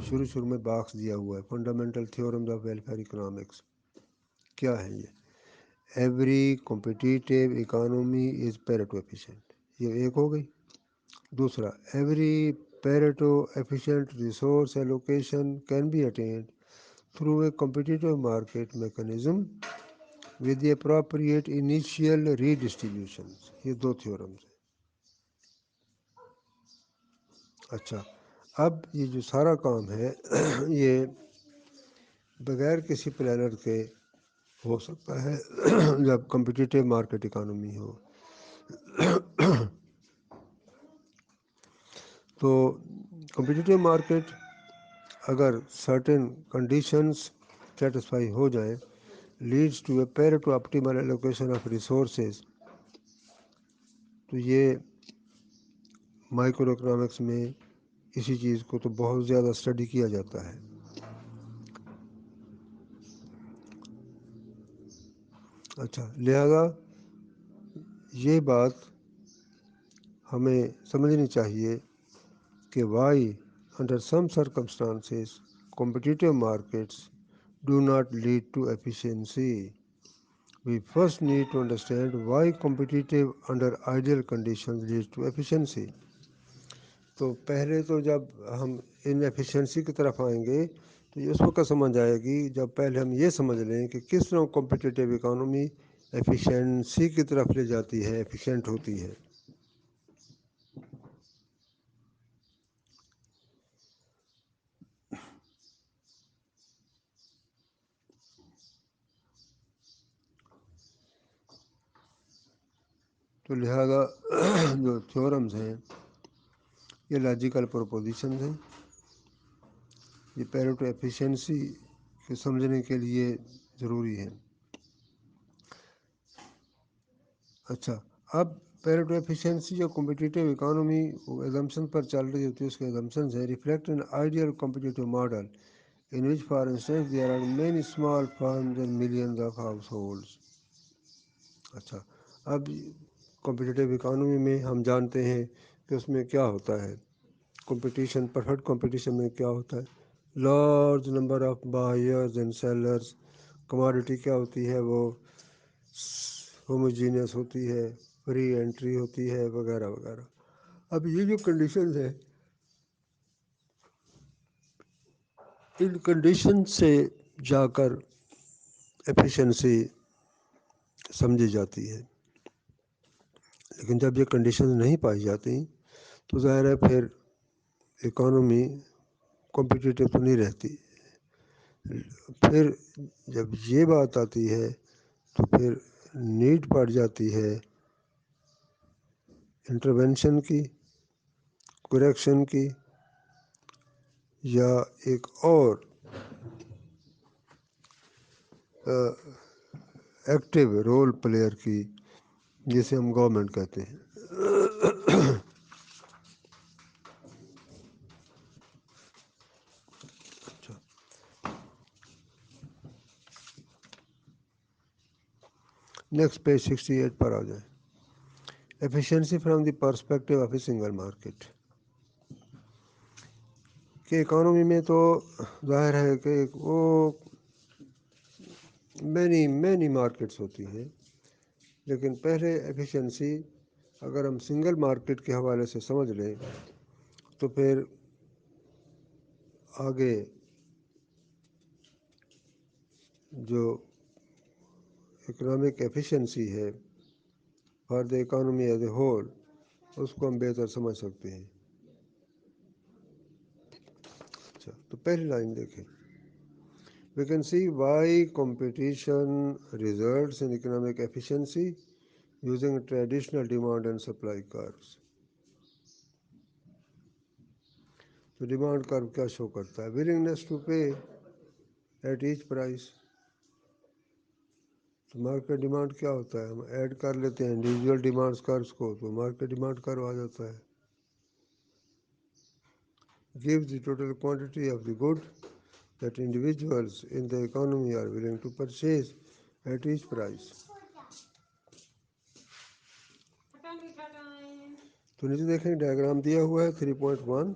شروع میں باکس دیا ہوا ہے، fundamental theorems of welfare economics. کیا ہے یہ؟ Every competitive economy is Pareto efficient, یہ ایک ہو گئی۔ دوسرا، every Pareto efficient resource allocation can be attained through a competitive market mechanism with the appropriate initial redistribution. یہ دو تھیورمز ہیں۔ اچھا، اب یہ جو سارا کام ہے یہ بغیر کسی پلانر کے ہو سکتا ہے جب کمپٹیٹیو مارکیٹ اکانومی ہو۔ تو کمپٹیٹیو مارکیٹ اگر سرٹن کنڈیشنز سیٹسفائی ہو جائیں، leads to a Pareto optimal allocation of resources, تو یہ مائکرو اکنامکس میں اسی چیز کو تو بہت زیادہ اسٹڈی کیا جاتا ہے۔ اچھا، لہذا یہ بات ہمیں سمجھنی چاہیے کہ why under some circumstances competitive markets do not lead to efficiency۔ We first need to understand why competitive under ideal conditions leads to efficiency۔ تو پہلے تو جب ہم ان ایفیشنسی کی طرف آئیں گے تو یہ اس وقت سمجھ آئے گی جب پہلے ہم یہ سمجھ لیں کہ کس طرح کمپٹیٹیو اکانومی ایفیشنسی کی طرف لے جاتی ہے، ایفیشینٹ ہوتی ہے۔ تو لہذا جو تھیورمز ہیں یہ لاجیکل پروپوزیشنز ہیں، یہ پیریٹو ایفیشنسی کے سمجھنے کے لیے ضروری ہے۔ اچھا، اب پیریٹو ایفیشنسی جو کمپٹیٹیو اکانومی ایزمپشن پر چل رہی ہوتی ہے، اس کے ایزمپشنز ہیں reflect an ideal competitive model in which for instance there are many small firms and millions of households۔ اچھا، اب کمپٹیٹیو اکانومی میں ہم جانتے ہیں کہ اس میں کیا ہوتا ہے، کمپٹیشن، پرفیکٹ کمپٹیشن میں کیا ہوتا ہے، large number of buyers and sellers, commodity کیا ہوتی ہے، وہ ہوموجینس ہوتی ہے، فری انٹری ہوتی ہے، وغیرہ وغیرہ۔ اب یہ جو کنڈیشنز ہیں، ان کنڈیشن سے جا کر ایفیشنسی سمجھی جاتی ہے۔ لیکن جب یہ کنڈیشنز نہیں پائی جاتی تو ظاہر ہے پھر اکانومی کمپٹیٹیو تو نہیں رہتی۔ پھر جب یہ بات آتی ہے تو پھر نیڈ پڑ جاتی ہے انٹرونشن کی، کریکشن کی، یا ایک اور ایکٹیو رول پلیئر کی، جسے ہم گورنمنٹ کہتے ہیں۔ نیکسٹ پیج 68 پر آ جائیں. Efficiency from the perspective of a single market. کہ اکانومی میں تو ظاہر ہے کہ وہ مینی مارکیٹس ہوتی ہیں، لیکن پہلے ایفیشنسی اگر ہم سنگل مارکیٹ کے حوالے سے سمجھ لیں تو پھر آگے جو اکنامک ایفیشنسی ہے for the economy as a whole اس کو ہم بہتر سمجھ سکتے ہیں. اچھا، تو پہلی لائن دیکھیں. We can see why competition results in economic efficiency using traditional demand and supply curves. تو ڈیمانڈ کرو کیا شو کرتا ہے؟ willingness to pay at each price. تو مارکیٹ ڈیمانڈ کیا ہوتا ہے؟ ہم ایڈ کر لیتے ہیں انڈیویجول ڈیمانڈس کرس کو تو مارکیٹ ڈیمانڈ کرو آ جاتا ہے. Gives the total quantity of the good that individuals in the economy are willing to purchase at each price. تو نیچے دیکھیں ڈائیگرام دیا ہوا ہے 3.1.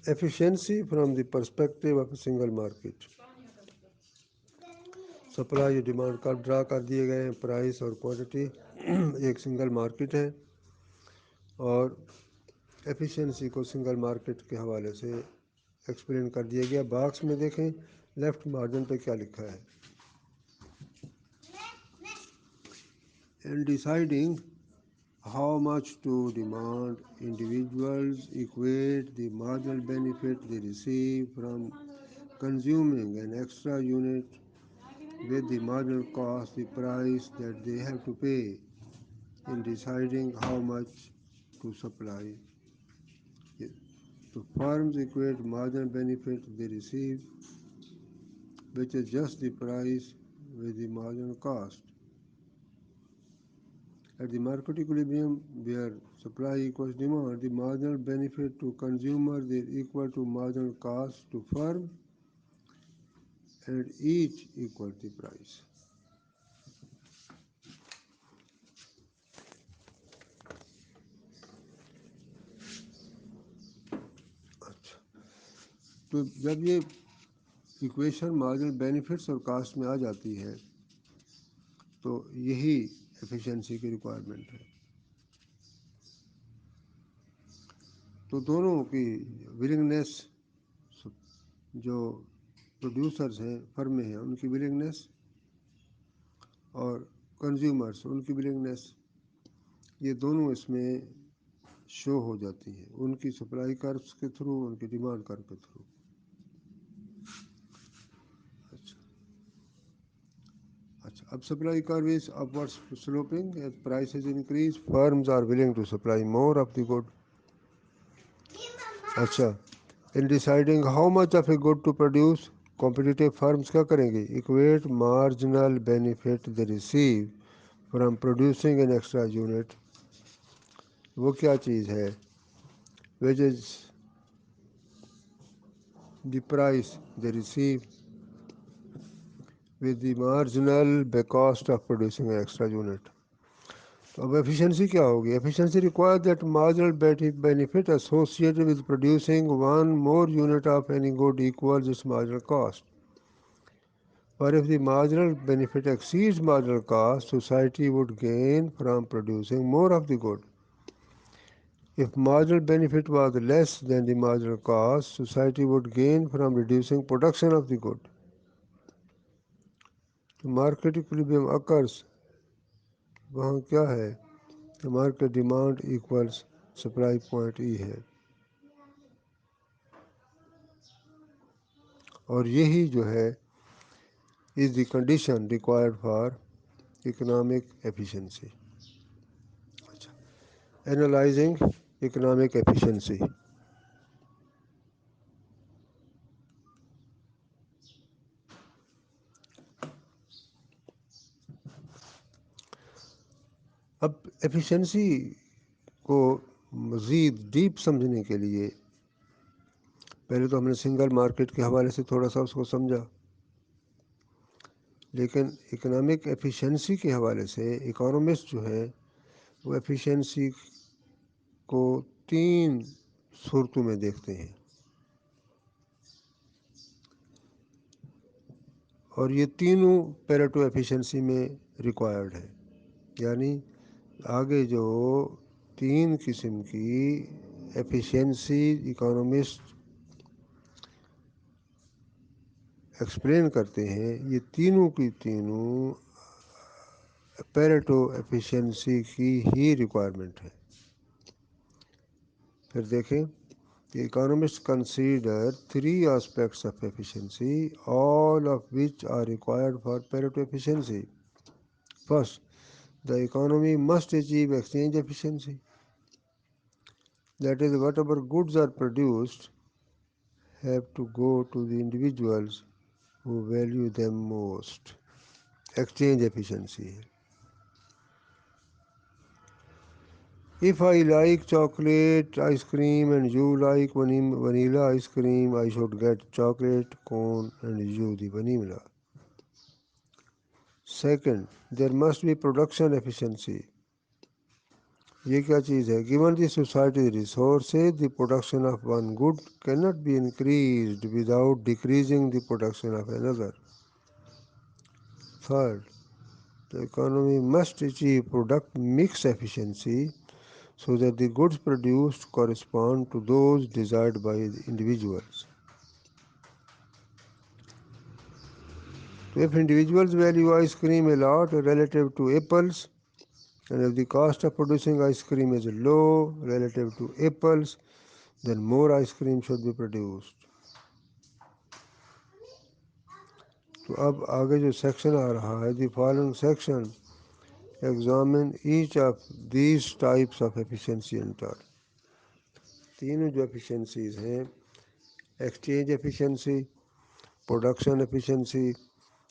Efficiency from the perspective of a single market. Supply demand کا ڈرا کر دیے گئے ہیں، پرائس اور کوانٹٹی ایک سنگل مارکیٹ ہے، اور ایفیشنسی کو سنگل مارکیٹ کے حوالے سے ایکسپلین کر دیا گیا. باکس میں دیکھیں لیفٹ مارجن پہ کیا لکھا ہے. In deciding how much to demand, individuals equate the marginal benefit they receive from consuming an extra unit with the marginal cost, the price that they have to pay in deciding how much to supply. The firms equate marginal benefit they receive, which is just the price, with the marginal cost. At the market equilibrium, where supply equals demand, the marginal benefit to consumer is equal to marginal cost to firm, and each equal the price. اچھا، تو جب یہ equation marginal benefits اور cost میں آ جاتی ہے تو یہی ایفیشنسی کی ریکوائرمنٹ ہے. تو دونوں کی ولنگنیس، جو پروڈیوسرز ہیں فرمیں ہیں ان کی ولنگنیس اور کنزیومرز ان کی ولنگنیس، یہ دونوں اس میں شو ہو جاتی ہیں ان کی سپلائی کروس کے تھرو، ان کی ڈیمانڈ کرو کے تھرو. اچھا، اب supply curve is upward sloping. As prices increase firms are willing to supply more of the good. اچھا، in deciding how much of a good to produce, competitive firms کیا کریں گے؟ Equate marginal benefit they receive from producing an extra unit. وہ کیا چیز ہے؟ Which is the price they receive with the marginal cost of producing an extra unit. تو اب efficiency کیا ہوگی؟ Efficiency require that marginal benefit associated with producing one more unit of any good equals its marginal cost. But if the marginal benefit exceeds marginal cost, society would gain from producing more of the good. If marginal benefit was less than the marginal cost, society would gain from reducing production of the good. Market equilibrium occurs وہاں کیا ہے کہ market demand equals supply point E ہے، اور یہی جو ہے is the condition required for economic efficiency. اچھا، اینالائزنگ اکنامک ایفیشنسی. اب ایفیشنسی کو مزید ڈیپ سمجھنے کے لیے پہلے تو ہم نے سنگل مارکیٹ کے حوالے سے تھوڑا سا اس کو سمجھا. لیکن اکنامک ایفیشنسی کے حوالے سے اکانومسٹ جو ہے وہ ایفیشنسی کو 3 صورتوں میں دیکھتے ہیں، اور یہ تینوں پیریٹو ایفیشنسی میں ریکوائرڈ ہے. یعنی آگے جو 3 قسم کی ایفیشنسی اکانومسٹ ایکسپلین کرتے ہیں، یہ تینوں کی تینوں پیریٹو ایفیشنسی کی ہی ریکوائرمنٹ ہے. پھر دیکھیں کہ economists consider 3 aspects of efficiency, all of which are required for Pareto efficiency. First, the economy must achieve exchange efficiency. That is, whatever goods are produced have to go to the individuals who value them most. Exchange efficiency. If I like chocolate ice cream and you like vanilla ice cream, I should get chocolate cone and you the vanilla. Second, there must be production efficiency. یہ کیا چیز ہے؟ Given the society's resources, the production of one good cannot be increased without decreasing the production of another. Third, the economy must achieve product mix efficiency so that the goods produced correspond to those desired by the individuals. So if individuals value ice cream a lot relative to apples, and if the cost of producing ice cream is low relative to apples, then more ice cream should be produced. تو اب آگے جو section آ رہا ہے، the following section examine each of these types of efficiency in turn. تینوں جو efficiencies ہیں، exchange efficiency, production efficiency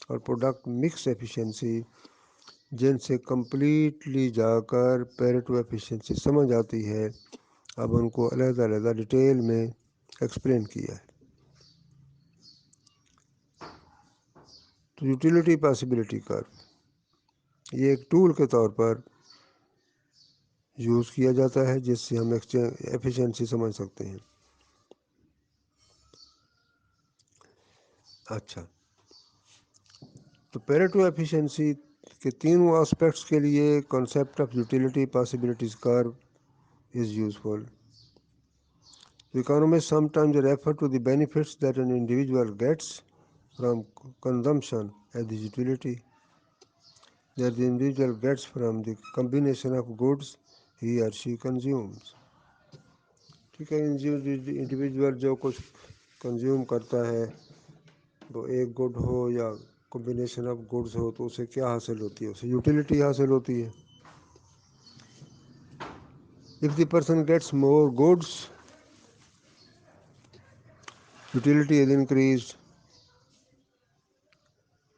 اور پروڈکٹ مکس ایفیشنسی، جن سے کمپلیٹلی جا کر پیریٹو ایفیشنسی سمجھ آتی ہے، اب ان کو علیحدہ علیحدہ ڈیٹیل میں ایکسپلین کیا ہے. تو یوٹیلیٹی پاسبلٹی کرو یہ ایک ٹول کے طور پر یوز کیا جاتا ہے جس سے ہم ایفیشنسی سمجھ سکتے ہیں. اچھا، تو پیریٹو ایفیشنسی کے تینوں آسپیکٹس کے لیے کانسیپٹ آف یوٹیلیٹی پاسبلٹیز کرو is useful. Economists sometimes refer to the benefits that an individual gets from consumption as the utility that the individual gets from the combination of goods he or she consumes. ٹھیک ہے، individual جو کچھ consume کرتا ہے، وہ ایک good ہو یا combination of goods ہو، تو اسے کیا حاصل ہوتی ہے؟ اسے یوٹیلیٹی حاصل ہوتی ہے. If the person gets more goods, utility is increased.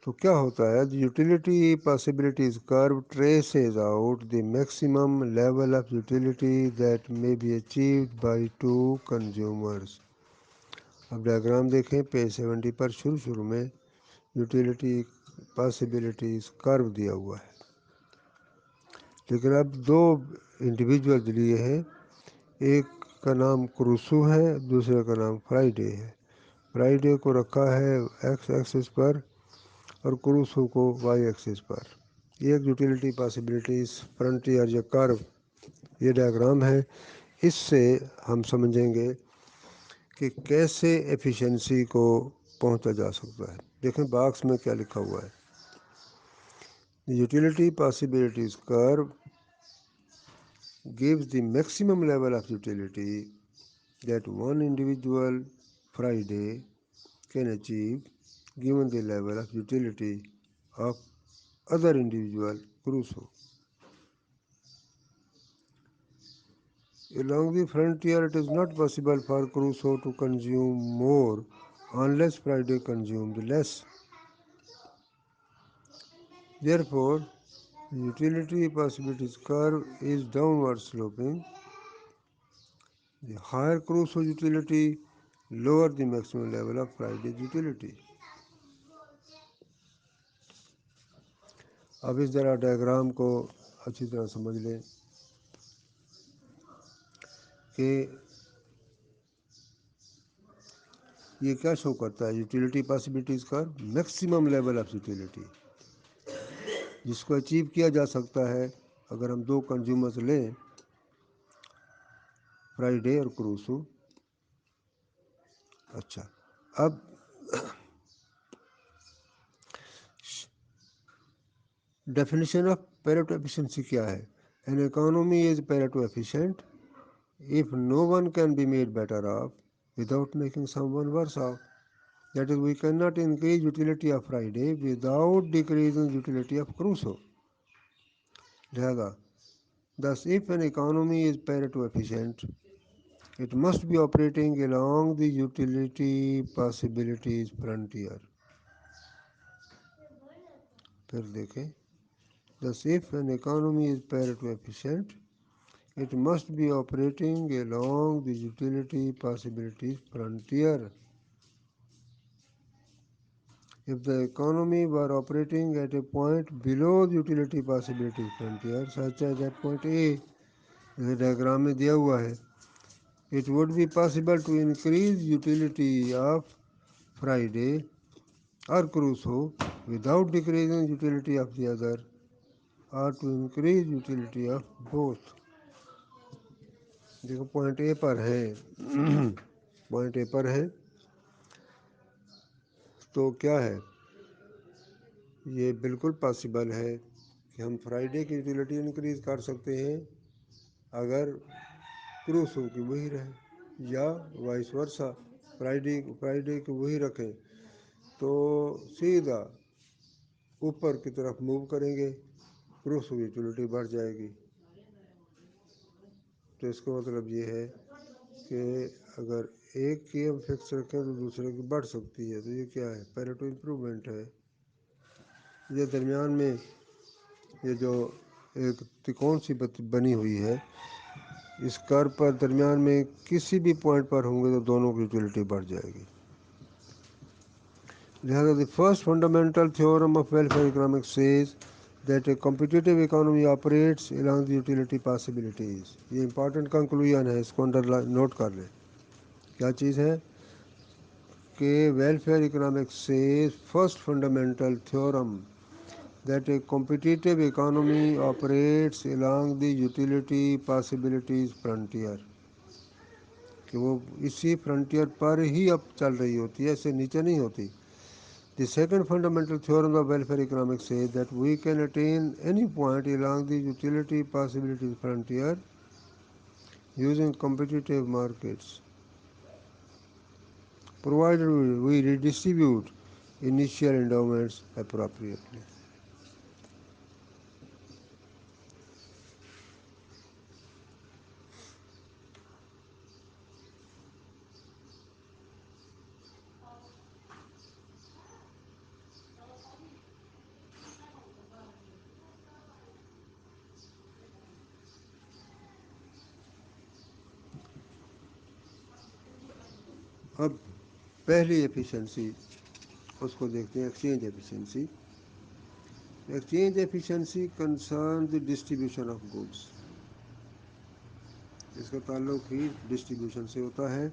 تو کیا ہوتا ہے؟ The utility possibilities curve traces out the maximum level of utility that may be achieved by two consumers. اب ڈائیگرام دیکھیں پیج 70 پر شروع میں یوٹیلیٹی پاسبلٹیز کرو دیا ہوا ہے، لیکن اب 2 انڈیویجول لیے ہیں، ایک کا نام کروسو ہے، دوسرے کا نام فرائیڈے ہے. فرائیڈے کو رکھا ہے ایکس ایکسس پر اور کروسو کو وائی ایکسس پر. یہ ایک یوٹیلیٹی پاسبلٹیز فرنٹیئر یا کرو یہ ڈائیگرام ہے. اس سے ہم سمجھیں گے کہ کیسے ایفیشنسی کو پہنچا جا سکتا ہے. دیکھیں باکس میں کیا لکھا ہوا ہے. یوٹیلیٹی پاسبلٹیز کرو gives the maximum level of utility that one individual Friday can achieve given the level of utility of other individual Crusoe. Along the frontier, it is not possible for Crusoe to consume more unless Friday consumes less. Therefore, the utility possibilities curve is downward sloping. The higher Crusoe utility, lower the maximum level of Friday's utility. اب اس ذرا diagram کو اچھی طرح سمجھ لیں کہ یہ کیا شو کرتا ہے، یوٹیلیٹی پاسبلٹیز کا میکسیمم لیول آف یوٹیلیٹی جس کو اچیو کیا جا سکتا ہے اگر ہم دو کنزیومرز لیں، فرائیڈے اور کروسو۔ اچھا، اب ڈیفینیشن آف پیریٹو ایفیشنسی کیا ہے؟ An economy is Pareto efficient if no one can be made better off without making someone worse off. That is, we cannot increase utility of Friday without decreasing utility of Crusoe. لہذا thus if an economy is Pareto efficient, it must be operating along the utility possibilities frontier. پھر دیکھیں، thus if an economy is Pareto efficient, it must be operating along the utility possibilities frontier. If the economy were operating at a point below the utility possibilities frontier, such as at point A, جیسے diagram میں دیا ہوا ہے، it would be possible to increase utility of Friday or Crusoe without decreasing utility of the other, or to increase utility of both. دیکھو point اے پر ہے point اے پر ہے تو کیا ہے، یہ بالکل پاسبل ہے کہ ہم فرائیڈے کی یوٹیلیٹی انکریز کر سکتے ہیں اگر کروسو کی وہی رہے، یا وائس ورسا، فرائیڈے کی وہی رکھیں تو سیدھا اوپر کی طرف موو کریں گے، کروسو کی یوٹیلیٹی بڑھ جائے گی۔ تو اس کا مطلب یہ ہے کہ اگر ایک کی ہم فکس رکھیں تو دوسرے کی بڑھ سکتی ہے، تو یہ کیا ہے، پیریٹو امپرومنٹ ہے۔ یہ درمیان میں یہ جو ایک تکون سی بنی ہوئی ہے، اس کرو پر درمیان میں کسی بھی پوائنٹ پر ہوں گے تو دونوں کی یوٹیلیٹی بڑھ جائے گی۔ لہذا the first fundamental theorem of welfare economics says that a competitive economy operates along the utility possibilities. یہ امپورٹنٹ کنکلوژن ہے، اس کو نوٹ کر لیں۔ کیا چیز ہے کہ ویلفیئر اکنامکس سے first fundamental theorem that a competitive economy operates along the utility possibilities frontier، کہ وہ اسی فرنٹیئر پر ہی اب چل رہی ہوتی ہے، اسے نیچے نہیں ہوتی۔ The second fundamental theorem of welfare economics says that we can attain any point along the utility possibilities frontier using competitive markets, provided we redistribute initial endowments appropriately. اب پہلی ایفیشنسی اس کو دیکھتے ہیں، exchange efficiency. Exchange efficiency concern the distribution of goods, اس کا تعلق ہی distribution سے ہوتا ہے۔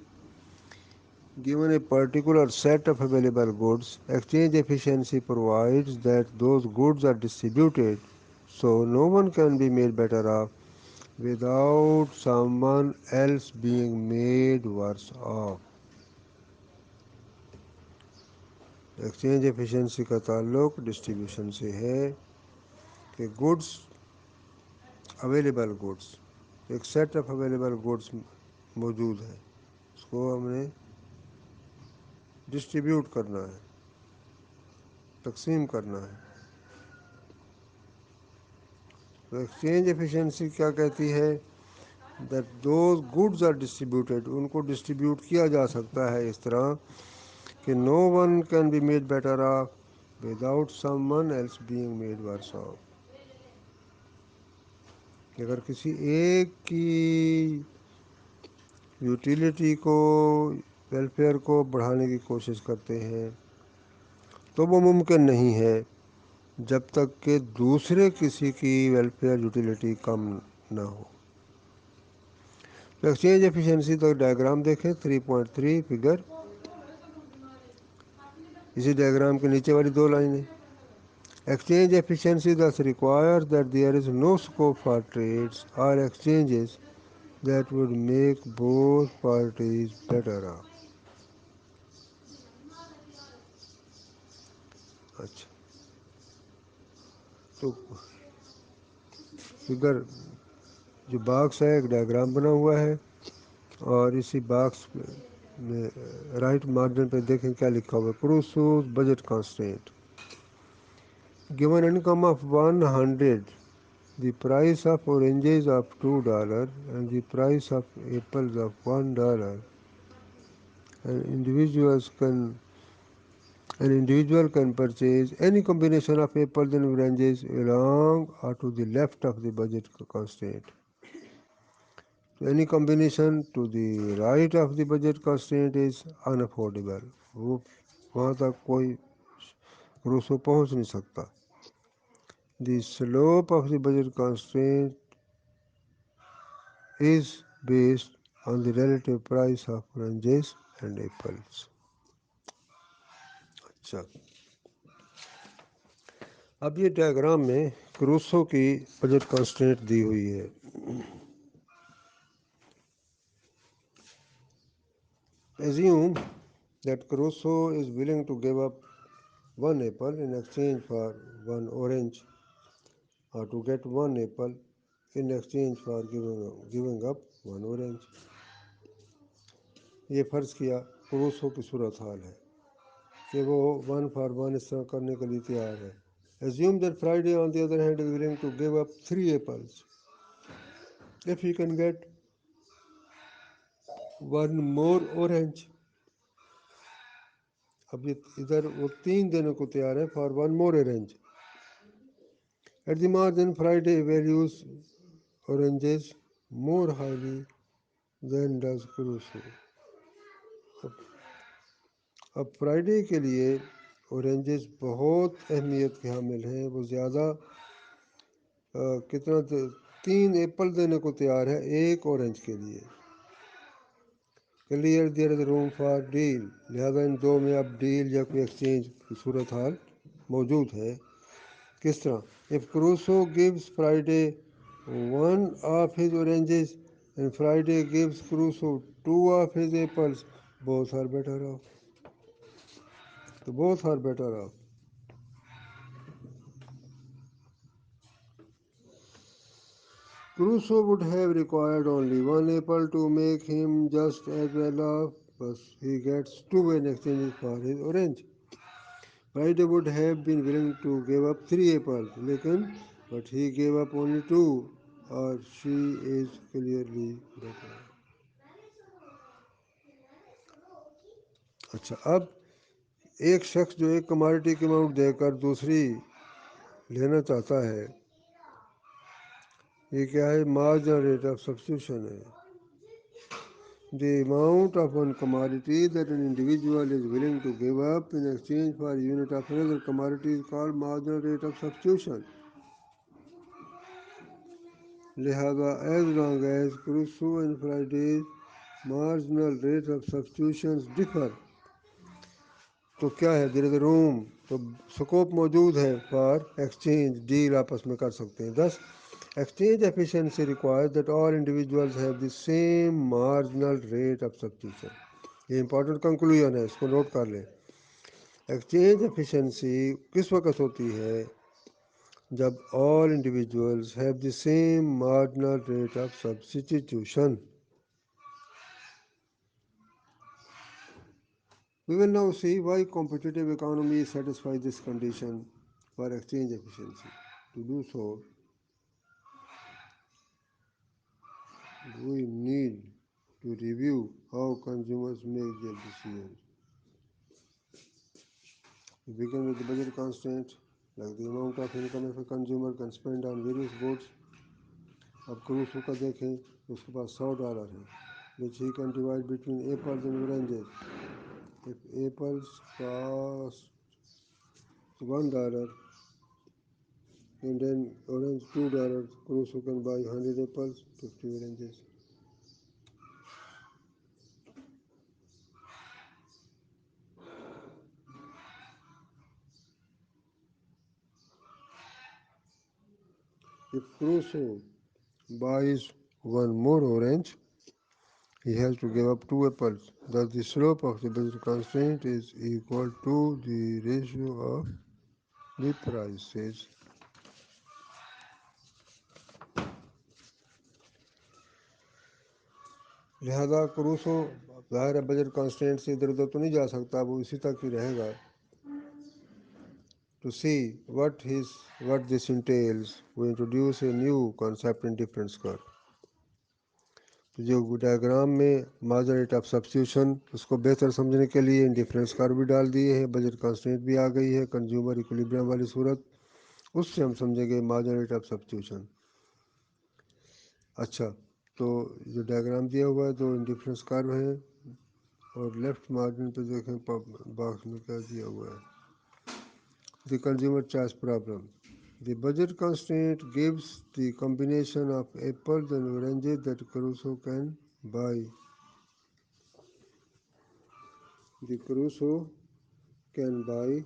Given a particular set of available goods, exchange efficiency provides that those goods are distributed so no one can be made better off without someone else being made worse off. Exchange efficiency کا تعلق distribution سے ہے کہ goods, available goods, ایک set of available goods موجود ہے، اس کو ہم نے ڈسٹریبیوٹ کرنا ہے، تقسیم کرنا ہے۔ تو ایکسچینج ایفیشنسی کیا کہتی ہے؟ that those goods are distributed، ان کو ڈسٹریبیوٹ کیا جا سکتا ہے اس طرح کہ no one can be made better off without someone else being made worse off۔ کہ اگر کسی ایک کی یوٹیلیٹی کو، ویلفیئر کو بڑھانے کی کوشش کرتے ہیں تو وہ ممکن نہیں ہے جب تک کہ دوسرے کسی کی ویلفیئر یوٹیلیٹی کم نہ ہو. تو ایکسچینج ایفیشنسی کا ڈائیگرام دیکھیں 3.3 فگر. اسی ڈائیگرام کے نیچے والی 2 لائنیں. Exchange efficiency thus requires that there is no scope for trades or exchanges that would make both parties better off. اچھا تو فگر جو باکس ہے ایک ڈائیگرام بنا ہوا ہے اور اسی باکس میں رائٹ مارجن پہ دیکھیں کیا لکھا ہوا ہے. Crusoe's budget constant. Given income of 100, the price of oranges of $2 and the price of apples of $1, and an individual can purchase any combination of apples and oranges along or to the left of the budget constraint. So any combination to the right of the budget constraint is unaffordable. وہ وہاں تک کوئی Crusoe پہنچ نہیں سکتا. The slope of the budget constraint is based on the relative price of oranges and apples. اچھا اب یہ ڈائیگرام میں کروسو کی بجٹ کانسٹینٹ دی ہوئی ہے. Assume that Crusoe is willing to give up one apple in exchange for one orange, or to get one apple in exchange for giving up one orange. یہ فرض کیا Crusoe کی صورت حال ہے کہ وہ 1 for 1 اس طرح کرنے کے لیے تیار ہے. Assume that Friday on the other hand is willing to give up 3 apples if he can get one more orange. اب ادھر وہ 3 دینے کو تیار ہے for one more orange. At the margin, Friday values oranges more highly than does Crusoe. اب Friday کے لیے اورنجز بہت اہمیت کے حامل ہیں. وہ زیادہ کتنا 3 ایپل دینے کو تیار ہے 1 اورنج کے لیے. Clear there is room for deal. لہذا ان دو میں اب ڈیل یا کوئی ایکسچینج کی صورت حال موجود ہے. کس طرح؟ If Crusoe gives Friday one of his oranges and Friday gives Crusoe 2 of his apples, both are better off. تو both are better off. Crusoe would have required only 1 apple to make him just as well off, but he gets 2 in exchange for his orange. Friday would have been willing to give up 3 apples, but he gave up only 2, or she is clearly better. اچھا اب ایک شخص جو ایک commodity کی amount دے کر دوسری لینا چاہتا ہے، یہ کیا ہے؟ مارجنل ریٹ آف سبسٹیوشن ہے. The amount of one commodity that an individual is willing to give up in exchange for a unit of another commodity is called marginal rate of substitution. لہذا as long as Crusoe and Friday's marginal rate of substitutions differ, تو کیا ہے؟ there is a room. تو scope موجود ہے for exchange, deal آپس میں کر سکتے ہیں. thus exchange efficiency requires that all individuals have the same marginal rate of substitution. یہ امپورٹنٹ کنکلوژن ہے، اس کو نوٹ کر لیں. ایکسچینج ایفیشنسی کس وقت ہوتی ہے؟ جب all individuals have the same marginal rate of substitution. We will now see why competitive economies satisfy this condition for exchange efficiency. To do so, we need to review how consumers make their decisions. We begin with the budget constraint, like the amount of income if a consumer can spend on various goods. اب Crusoe کا دیکھیں اس کے پاس $100 ہیں which he can divide between apples and oranges. If apples cost $1 and then orange $2. Crusoe can buy 100 apples, 50 oranges. If Crusoe buys one more orange, he has to give up two apples. Thus, the slope of the budget constraint is equal to the ratio of the prices. لہذا Crusoe ظاہر ہے budget constant سے ادھر ادھر تو نہیں جا سکتا، وہ اسی تک ہی رہے گا. To see what this entails, we introduce a new concept in difference curve. تو جو ڈائیگرام میں مارجن ریٹ آف سبسٹیوشن، اس کو بہتر سمجھنے کے لیے انڈیفرنس کرو بھی ڈال دیے ہیں، بجٹ کانسٹینٹ بھی آ گئی ہے، کنزیومر ایکویلیبریم والی صورت، اس سے ہم سمجھیں گے مارجن ریٹ آف سبسٹیوشن. اچھا، تو جو ڈائیگرام دیا ہوا ہے تو انڈیفرنس کرو ہے، اور لیفٹ مارجن پہ دیکھیں باکس میں کیا دیا ہوا ہے. The consumer choice problem. The budget constraint gives the combination of apples and oranges that Crusoe can buy. The Crusoe can buy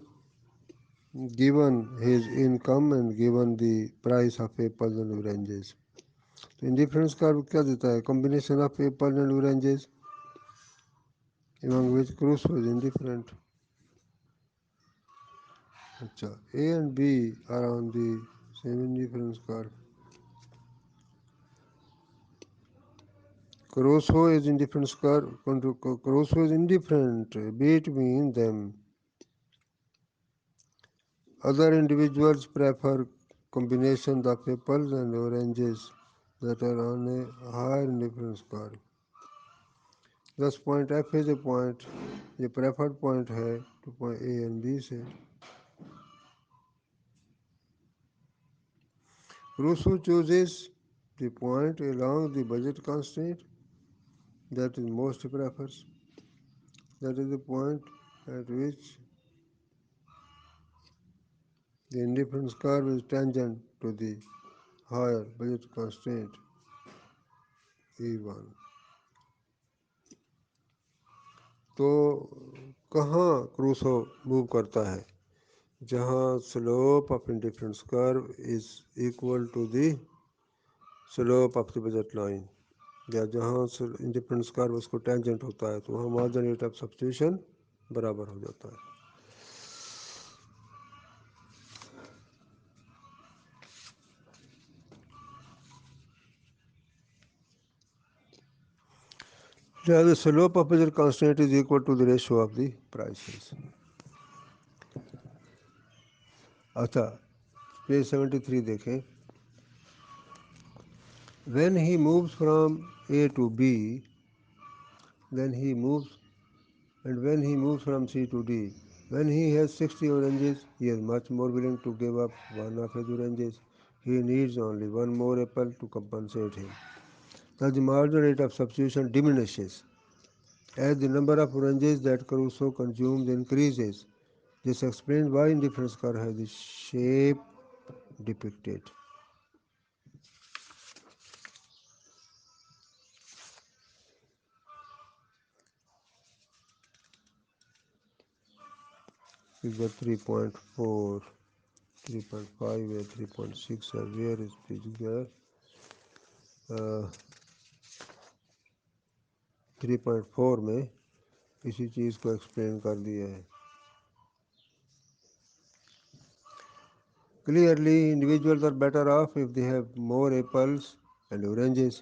given his income and given the price of apples and oranges. تو indifference کا کیا دیتا ہے؟ combination of apples and oranges among which Crusoe is indifferent. اچھا، A and B are on the same indifference curve. Crusoe is indifference curve. Crusoe is indifferent between them. Other individuals prefer combinations of apples and oranges that are on a higher indifference curve. Thus point F is a point, یہ preferred point ہے to point A and B سے. Crusoe chooses the point along the budget constraint that is most prefers. That is the point at which the indifference curve is tangent to the higher budget constraint E1. تو کہاں Crusoe move کرتا ہے؟ جہاں slope of indifference curve is equal to the slope of the budget line, یا جہاں indifference کرو اس کو tangent ہوتا ہے تو وہاں مارجن ریٹ آف سبسٹیوشن برابر ہو جاتا ہے. The slope of budget constraint is equal to the ratio of the prices. اچھا، پیج 73 دیکھیں. When he moves from A to B, then he moves, and when he moves from C to D, when he has 60 oranges, he is much more willing to give up one of his oranges. He needs only one more apple to compensate him. Thus the marginal rate of substitution diminishes as the number of oranges that Crusoe consumes increases. This explains why indifference curve has the shape depicted. Figure 3.4, 3.5 ہے, 3.6 ہے. Where is figure 3.4 میں اسی چیز کو explain کر دیا ہے. Clearly, individuals are better off if they have more apples and oranges.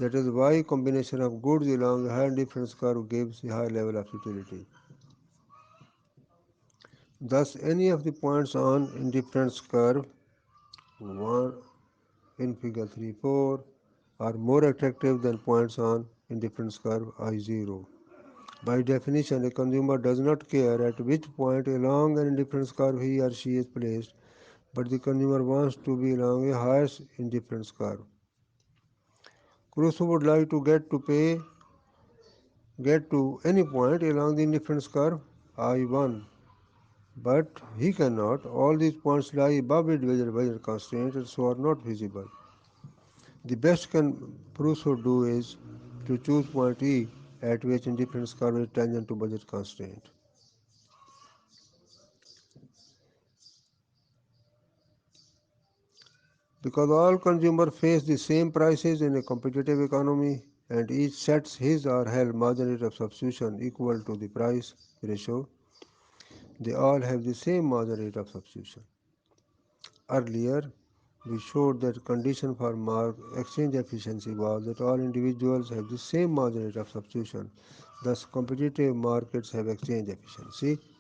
That is why combination of goods along a high indifference curve gives a high level of utility. Thus, any of the points on indifference curve 1 in figure 3.4 are more attractive than points on indifference curve I0. By definition, a consumer does not care at which point along an indifference curve he or she is placed, but the consumer wants to be along a highest indifference curve. Crusoe would like to get to any point along the indifference curve I1, But he cannot. All these points lie above individual budget constraints and so are not visible. The best can Crusoe do is to choose point E at which indifference curve is tangent to budget constraint. Because all consumers face the same prices in a competitive economy and each sets his or her margin rate of substitution equal to the price ratio, they all have the same margin rate of substitution. Earlier, we showed that condition for exchange efficiency was that all individuals have the same margin rate of substitution. Thus, competitive markets have exchange efficiency.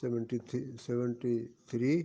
73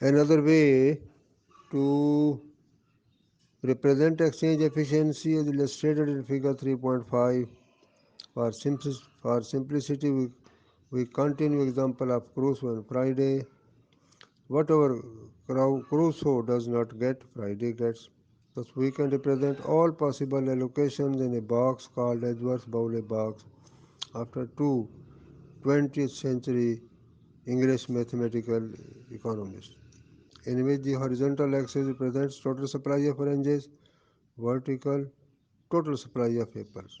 Another way to represent exchange efficiency is illustrated in figure 3.5. For simplicity, we continue example of Crusoe on Friday. Whatever Crusoe does not get, Friday gets. Thus, we can represent all possible allocations in a box called Edwards-Bowley box after two 20th century English mathematical economists, in which the horizontal axis represents total supply of oranges, vertical total supply of apples.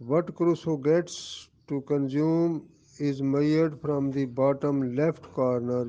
what Crusoe gets to consume is measured from the bottom left corner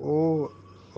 O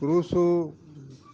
Crusoe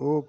O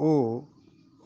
O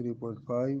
3.5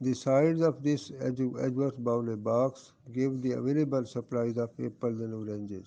The sides of this Edwards-Bowley box give the available supplies of apples and oranges.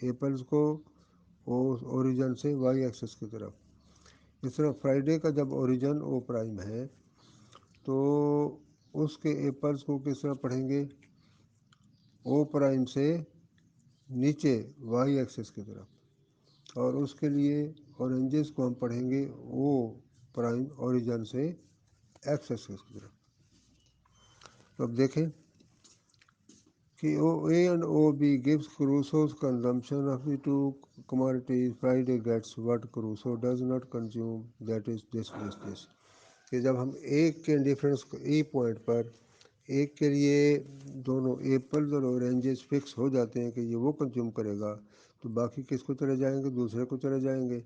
Apples کو origin سے Y Axis کی طرف. اس طرح Friday کا جب origin او prime ہے تو اس کے ایپلز کو کس طرح پڑھیں گے؟ او پرائم سے نیچے وائی ایکسس کی طرف. اور اس کے لیے اورنجز کو ہم پڑھیں گے او پرائم اوریجن سے ایکس ایکسس کی طرف. تو اب دیکھیں کہ O A and O B gives Crusoe's consumption of the two commodities. Friday gets what Crusoe does not consume, that is this. کہ جب ہم ایک کے ڈفرینس ای پوائنٹ پر ایک کے لیے دونوں ایپلز اور اورنجز فکس ہو جاتے ہیں کہ یہ وہ کنزیوم کرے گا تو باقی کس کو چلے جائیں گے؟ دوسرے کو چلے جائیں گے.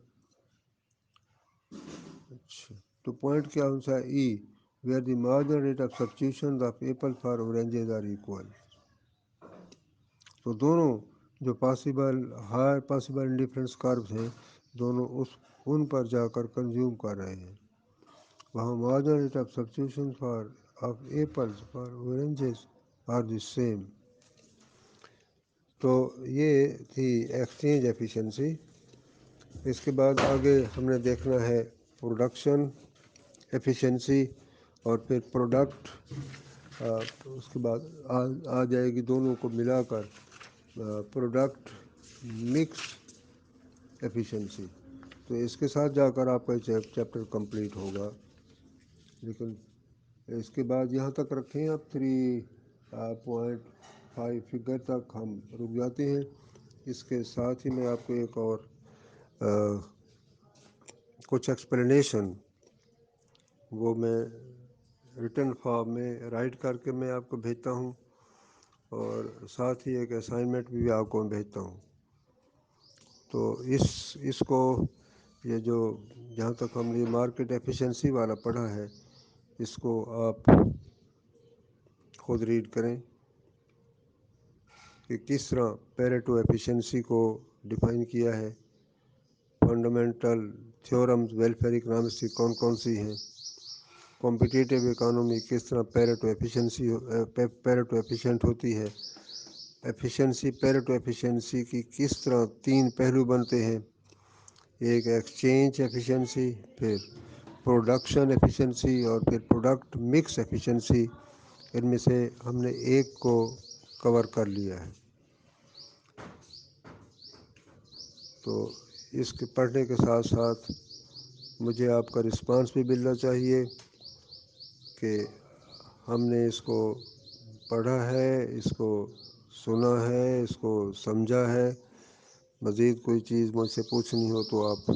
اچھا تو پوائنٹ کیا ہوتا ہے؟ E where the marginal rate of substitution of apple for oranges are equal. تو دونوں جو ہائر پاسبل انڈیفرنس کاربس ہیں دونوں ان پر جا کر کنزیوم کر رہے ہیں. وہاں marginal rate of substitution of apples for oranges are the same. تو یہ تھی ایکسچینج ایفیشنسی. اس کے بعد آگے ہم نے دیکھنا ہے پروڈکشن ایفیشنسی اور پھر پروڈکٹ. اس کے بعد آ جائے گی دونوں کو ملا کر پروڈکٹ مکس ایفیشنسی. تو اس کے ساتھ جا کر آپ کا چیپٹر کمپلیٹ ہوگا. لیکن اس کے بعد یہاں تک رکھیں آپ 3.5 فگر تک ہم رک جاتے ہیں. اس کے ساتھ ہی میں آپ کو ایک اور کچھ ایکسپلینیشن وہ میں ریٹن فارم میں رائٹ کر کے میں آپ کو بھیجتا ہوں اور ساتھ ہی ایک اسائنمنٹ بھی آپ کو بھیجتا ہوں. تو اس کو یہ جو جہاں تک ہم نے مارکیٹ ایفیشنسی والا پڑھا ہے اس کو آپ خود ریڈ کریں کہ کس طرح پیریٹو ایفیشنسی کو ڈیفائن کیا ہے. فنڈامنٹل تھیورمز ویلفیئر اکنامکس کی کون کون سی ہیں. کمپٹیٹیو اکانومی کس طرح پیریٹو ایفیشینٹ ہوتی ہے. ایفیشنسی پیریٹو ایفیشنسی کی کس طرح 3 پہلو بنتے ہیں. ایک ایکسچینج ایفیشنسی، پھر پروڈکشن ایفیشنسی اور پھر پروڈکٹ مکس ایفیشنسی. ان میں سے ہم نے ایک کو کور کر لیا ہے. تو اس کے پڑھنے کے ساتھ ساتھ مجھے آپ کا رسپانس بھی ملنا چاہیے کہ ہم نے اس کو پڑھا ہے، اس کو سنا ہے، اس کو سمجھا ہے. مزید کوئی چیز مجھ سے پوچھنی ہو تو آپ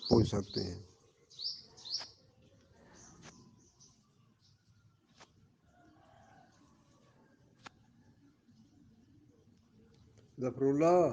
پوچھ سکتے ہیں. ظفر اللہ